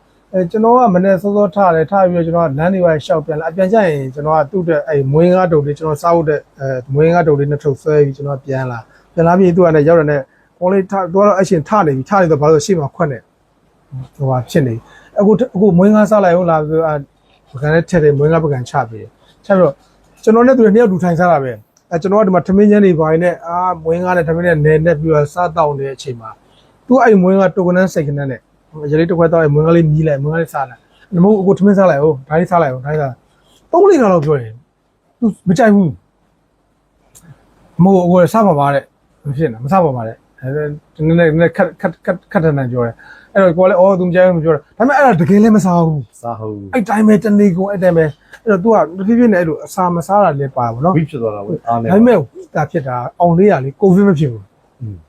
ကျွန်တော်ကမနေ့စောစောထားတယ်ထားပြီးတော့ကျွန်တော်ကလမ်းတွေပါရှောက်ပြန်လာအပြန်ကျရင်ကျွန်တော်ကသူ့တဲ့အဲ့မွေးငါးတုံလေးကျွန်တော်စားဖို့တဲ့မွေးငါးတုံလေးနဲ့ထုတ်ဆွဲပြီးကျွန်တော်ပြန်လာပြီးသူကလည်းရောက်ရတဲ့ကောလေးထားတော့အရှင်ထားနေပြီထားနေတော့ဘာလို့ရှေ့မှာခွက်နေဟိုဟာဖြစ်နေအခုမွေးငါးစားလိုက်ဟုတ်လားပကံနဲ့ထက်တယ်မွေးငါးပကံချပြီးချပြီးတော့ကျွန်တော်နဲ့သူနှစ်ယောက်တူထိုင်စားတာပဲကျွန်တော်ကဒီမှာထမင်းချမ်းတွေပါနေမွေးငါးနဲ့ထမင်းနဲ့နယ်နဲ့ပြီးတော့စားတောင်းနေတဲ့အချိန်မှာသူအဲ့မွေးငါးတုတ်ကနန်းစိတ်ကနန်းနဲ့ရလေးတစ်ခွက်တော့မွေးငါးလေးမြည်လိုက်မွေးငါးလေးစားလိုက်မဟုတ်အခုထမင်းစားလိုက်ဟုတ်ဒါလေးစားလိုက်ဟုတ်ဒါလေးစား3 လလောက်ပြောတယ်သူမကြိုက်ဘူးမဟုတ်အခုစားပါပါတဲ့မဖြစ်နဲ့မစားပါပါတဲ့ နည်းခတ်တဲ့နိုင်ပြောတယ်အဲ့တော့ကိုကလည်းအော်သူမကြိုက်ဘူးမပြောတာဒါပေမဲ့အဲ့ဒါတကယ်လည်းမစားဘူး စားဟုတ် အဲ့တိုင်းပဲတနေ့ကုန်အဲ့တိုင်းပဲအဲ့တော့ तू ကတဖြည်းဖြည်းနဲ့အဲ့လိုအစာမစားတာလည်းပါပါဗောနော် ဝိဖြစ်သွားတာပေါ့အားနေ ဒါပေမဲ့ဒါဖြစ်တာအောင်လေးရလေကိုဗစ်မဖြစ်ဘူး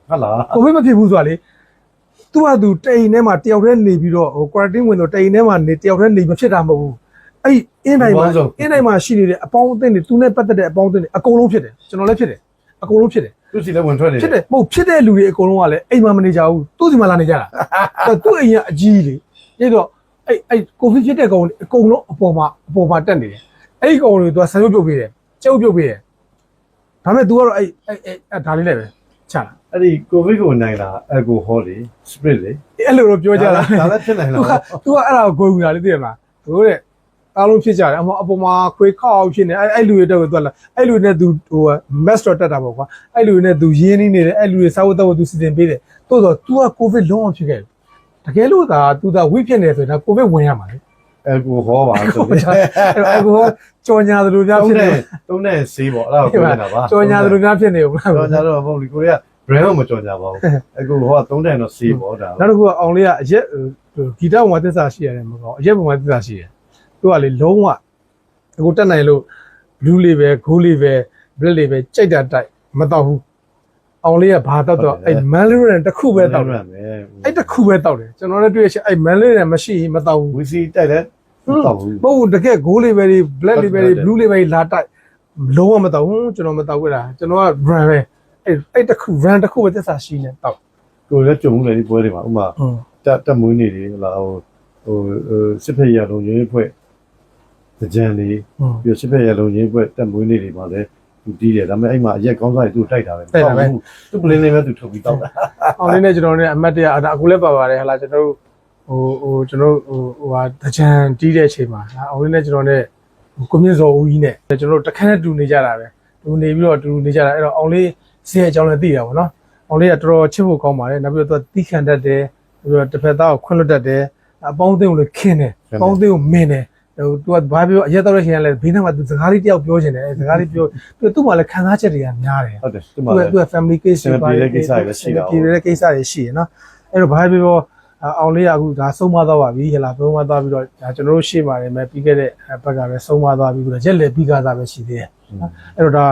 ဟုတ်လား ကိုဗစ်မဖြစ်ဘူးဆိုတာလေ तू က तू တိန်ထဲမှာတယောက်တည်းနေပြီးတော့ဟို quarantine ဝင်တော့တိန်ထဲမှာနေတယောက်တည်းနေမဖြစ်တာမဟုတ်ဘူးအဲ့အင်းတိုင်းမှာရှိနေတဲ့အပေါင်းအသင်းတွေ तू နဲ့ပတ်သက်တဲ့အပေါင်းအသင်းတွေအကုန်လုံးဖြစ်တယ်ကျွန်တော်လည်းဖြစ်တယ်အကုန်လုံးဖြစ်တယ် သူစီလည်းဝင်ထွက်နေ ဖြစ်တယ်မဟုတ်ဖြစ်တဲ့လူတွေအကုန်လုံးကလည်းအိမ်မှာမနေကြဘူးသူ့စီမှာလာနေကြတာသူ့အိမ်ကအကြီးလေအဲ့တော့အဲ့ကိုဗစ်ဖြစ်တဲ့ကောင်အကုန်လုံးအပေါ်မှာတက်နေတယ်အဲ့ဒီကောင်တွေ तू ဆန်ရုပ်ပြုတ်ပေးတယ်ကျုပ်ပြုတ်ပေးတယ်ဒါပေမဲ့ तू ကတော့အဲ့ဒါလေးလည်းပဲချတာ အဲ့ဒီကိုဗစ်ကိုနိုင်တာအယ်ကိုဟောလေစပရစ်လေ အဲ့လိုတော့ပြောကြတာ ဒါလည်းဖြစ်နိုင်လား तू ကအဲ့ဒါကိုဂုံယူတာလေသိရမလားတို့တဲ့အားလုံးဖြစ်ကြတယ်အပေါ်မှာခွေခောက်ဖြစ်နေအဲ့လူတွေတော့ तू လာအဲ့လူနဲ့ तू ဟို master တက်တာပေါ့ကွာအဲ့လူတွေနဲ့ तू ရင်းနှီးနေတယ်အဲ့လူတွေစာဝတ်တော့ तू စီစဉ်ပေးတယ်တိုးတော့ तू ကကိုဗစ်လုံးအောင်ဖြစ်ခဲ့တကယ်လို့သာ तू သာဝိဖြစ်နေဆိုရင်ဒါကိုဗစ်ဝင်ရမှာလေ အယ်ကိုဟောပါဆိုလေ အဲ့ကိုကြော်ညာသလိုများဖြစ်နေ တုံးတဲ့ဆေးပေါ့အဲ့ဒါကိုပြောနေတာပါ ကြော်ညာသလိုများဖြစ်နေဘူးလား ကြော်ညာတော့မဟုတ်ဘူးကိုရီးယား brand ကိုမကြော်ညာပါဘူးအကိုဟောတုံးတဲ့တော့ဆေးပေါ့ဒါ နောက်တစ်ခုကအောင်လေးကအရက်ဂီတပုံမှာသစ္စာရှိရတယ်မဟုတ်ဘူးအရက်ပုံမှာသစ္စာရှိတယ်သူကလေလုံးဝအခုတက်နိုင်လို့ blue လေးပဲဂိုးလေးပဲ black လေးပဲကြိုက်တာတိုက်မတော့ဘူးအောင်လေးကဘာတော့အဲ့ Mandarin တစ်ခုပဲတောက်တယ်အဲ့တစ်ခုပဲတောက်တယ်ကျွန်တော်လည်းတွေ့ရရှိအဲ့ Mandarin မရှိရင်မတော့ဘူး ဝီစီတိုက်တယ်တော့ဘူး မဟုတ်တကယ်ဂိုးလေးပဲ black လေးပဲ blue လေးပဲလာတိုက်လုံးဝမတော့ဘူးကျွန်တော်မတော့ဘူးလားကျွန်တော်က brand ပဲအဲ့တစ်ခု brand တစ်ခုပဲသစ္စာရှိနေတောက် ကိုလည်းကြုံလေဒီပွဲတွေမှာဥမာတက်မွေးနေတယ်ဟလာဟိုစစ်ဖက်ရလုံးရင်းဖွဲ့ကြံလေးပြီးစစ်ဖက်ရလုံးရင်းဖွဲ့တက်မွေးနေတွေမှာလည်းသူတီးတယ်ဒါပေမဲ့အဲ့မှာအရက်ကောင်းစားတွေသူ့တိုက်တာပဲသူ့ပလင်းလေးပဲသူထုတ်ပြီးတောက်တာ အောင်လေးနဲ့ကျွန်တော်နဲ့အမတ်တရအခုလည်းပါပါတယ်ဟလာကျွန်တော်တို့ကျွန်တော်ဟိုဟာတကြံတီးတဲ့အချိန်မှာအောင်လေးနဲ့ကျွန်တော်နဲ့ကိုမြင့်စော်ဦးကြီးနဲ့ကျွန်တော်တို့တခန်းနဲ့တူနေကြတာပဲတူနေပြီးတော့တူနေကြတာအဲ့တော့အောင်လေးဈေးအကြောင်းလည်းသိတာပေါ့နော်အောင်လေးကတော်တော်ချစ်ဖို့ကောင်းပါတယ်နောက်ပြီးတော့သူတီးခံတတ်တယ်ပြီးတော့တစ်ဖက်သားကိုခွင့်လွတ်တတ်တယ်အပေါင်းအသင်းကိုလည်းခင်းတယ်အပေါင်းအသင်းကိုမင်းတယ်ဟို तू ကဘာပြောအရက်တော့ရှင်ကလည်းဘေးနားမှာ तू စကားလေးတယောက်ပြောချင်တယ်စကားလေးပြောသူ့မှာလည်းခံစားချက်တွေကများတယ် ဟုတ်တယ်သူ့ သူ မှာ က family case တွေပါတယ် ကိစ္စတွေရှိတာ ပြည်တဲ့ကိစ္စတွေရှိရနော်အဲ့တော့ဘာပြောအောင်လေးကအခုဒါဆုံးမသွားပါပြီဟလာဆုံးမသွားပြီးတော့ဒါကျွန်တော်တို့ရှေ့ပါတယ်မဲ့ပြီးခဲ့တဲ့ဘက်ကပဲဆုံးမသွားပြီးတော့ရက်လက်ပြီးကားသားပဲရှိသေးတယ်အဲ့တော့ဒါ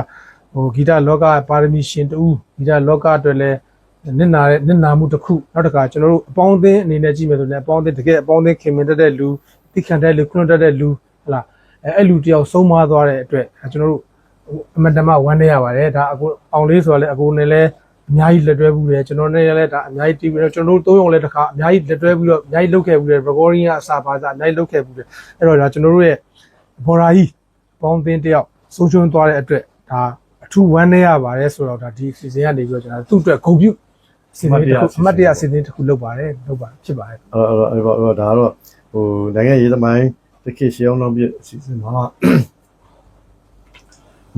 ဟိုဂီတလောကပါရမီရှင်တူဂီတလောကအတွက်လည်းနစ်နာမှုတစ်ခုနောက်တစ်ခါကျွန်တော်တို့အပေါင်းအသင်းအနေနဲ့ကြည့်မယ်ဆိုရင်အပေါင်းအသင်းတကယ်အပေါင်းအသင်းခင်မင်တတ်တဲ့လူတိခံတဲ့လူခွန်းတတ်တဲ့လူဟလာအဲ့လူတယောက်ဆုံးမသွားတဲ့အတွက်ကျွန်တော်တို့အမတမဝမ်းနေရပါတယ်ဒါအခုအောင်လေးဆိုတော့လည်းအခုနဲ့လည်းအများကြီးလက်တွဲဘူးတယ်ကျွန်တော်နဲ့လည်းဒါအများကြီးတီးပြီးတော့ကျွန်တော်တို့သုံးရုံလည်းတစ်ခါအများကြီးလက်တွဲပြီးတော့အများကြီးလုပ်ခဲ့ဘူးတယ် recording ကအစာပါစားအများကြီးလုပ်ခဲ့ဘူးတယ်အဲ့တော့ဒါကျွန်တော်တို့ရဲ့ဘော်ရာကြီးပေါင်းသင်းတယောက်ဆုံးရှုံးသွားတဲ့အတွက်ဒါအထူးဝမ်းနေရပါတယ်ဆိုတော့ဒါဒီ season ကနေပြီးတော့ကျွန်တော်သူ့အတွက်ဂုဏ်ပြုစီစဉ်တစ်ခုအမှတ်တရစီစဉ်တစ်ခုလုပ်ပါတယ်လုပ်ပါဖြစ်ပါတယ်အဲ့ဒါတော့ဟိုနိုင်ငံရေးသမိုင်းတစ်ခေတ်ရှေးအောင်တော့ပြစီစဉ်မှာ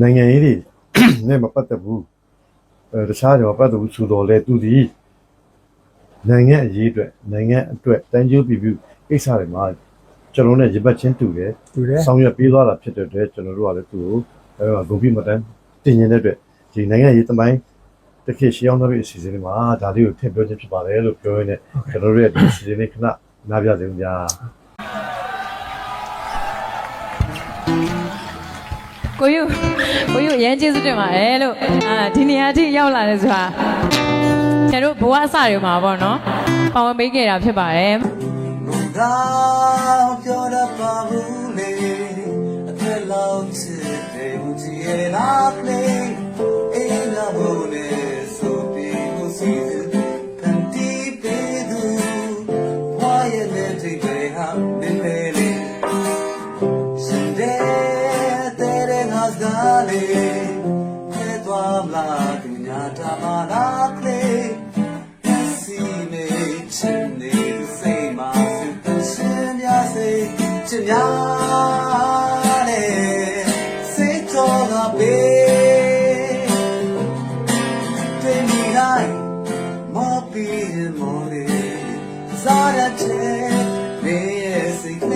နိုင်ငံရေးတွေနဲ့မပတ်သက်ဘူးတခြားတွေမပတ်သက်ဘူးဆိုတော့လေသူဒီနိုင်ငံအရေးအတွက်နိုင်ငံအတွက်တန်ကျိုးပြပြကိစ္စတွေမှာကျွန်တော်နဲ့ရပတ်ချင်းတူတယ်ဆောင်ရွက်ပေးသွားတာဖြစ်တဲ့အတွက်ကျွန်တော်တို့ကလည်းသူ့ကိုဂုဏ်ပြုမတန်းတင်ရင်တဲ့အတွက်ဒီနိုင်ငံရေးသမိုင်းတစ်ခေတ်ရှေးအောင်တော့ပြအစီအစဉ်တွေမှာဒါလေးကိုထည့်ပြောခြင်းဖြစ်ပါတယ်လို့ပြောရင်းနဲ့ကျွန်တော်တို့ရဲ့ဒီအစီအစဉ်လေးခဏနားပြစေဦးဗျာကိုယူအရင်ကျေးဇူးတင်ပါတယ်လို့ဒီနေရာအထိရောက်လာတယ်ဆိုတာကျွန်တော်ဘဝအစတွေမှာပေါ့နော်ပါဝင်ပေးခဲ့တာဖြစ်ပါတယ်高飘的巴布雷，太老气对不起那里，哎那不嘞，手臂不细致，看地背度，花也得这背上的美丽，现在在那个家里，太多啦，人家他妈那里，西美亲你谁嘛？这样嘞，谁做个背？对你来，莫比莫的，啥的钱你也是累，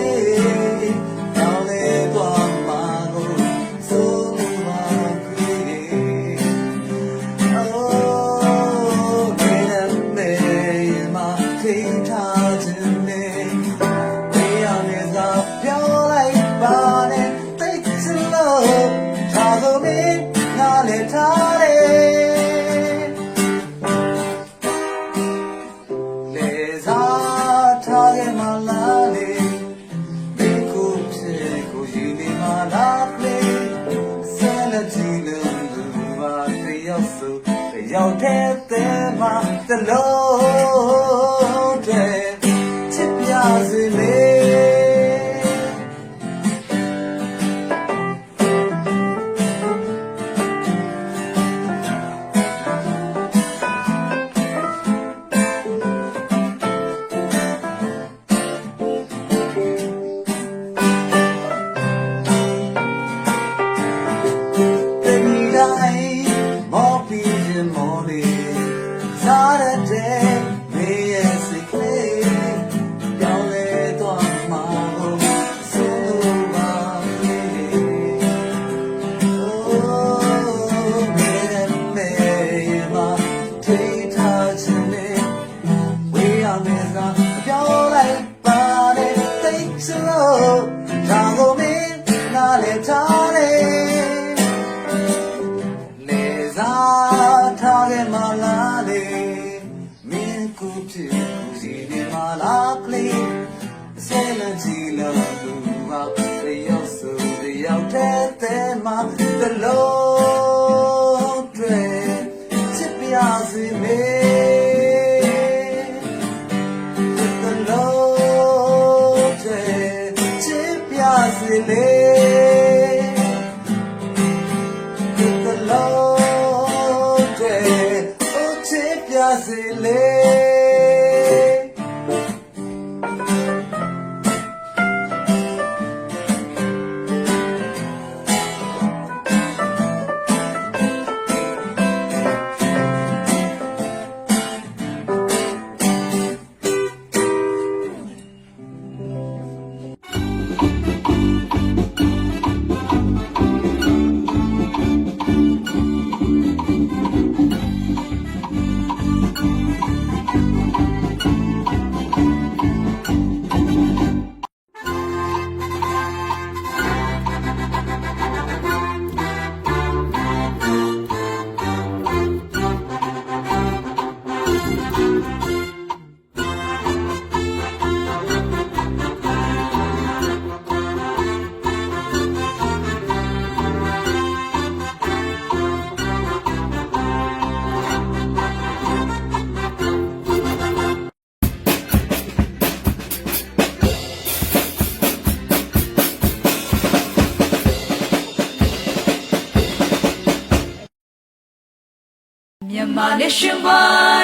到来多马路走马归。哦，没人 the Lord tip yazile The Lord tip yazile the Lord tip yazile the Lord oh tip yazile Myanmar nationwide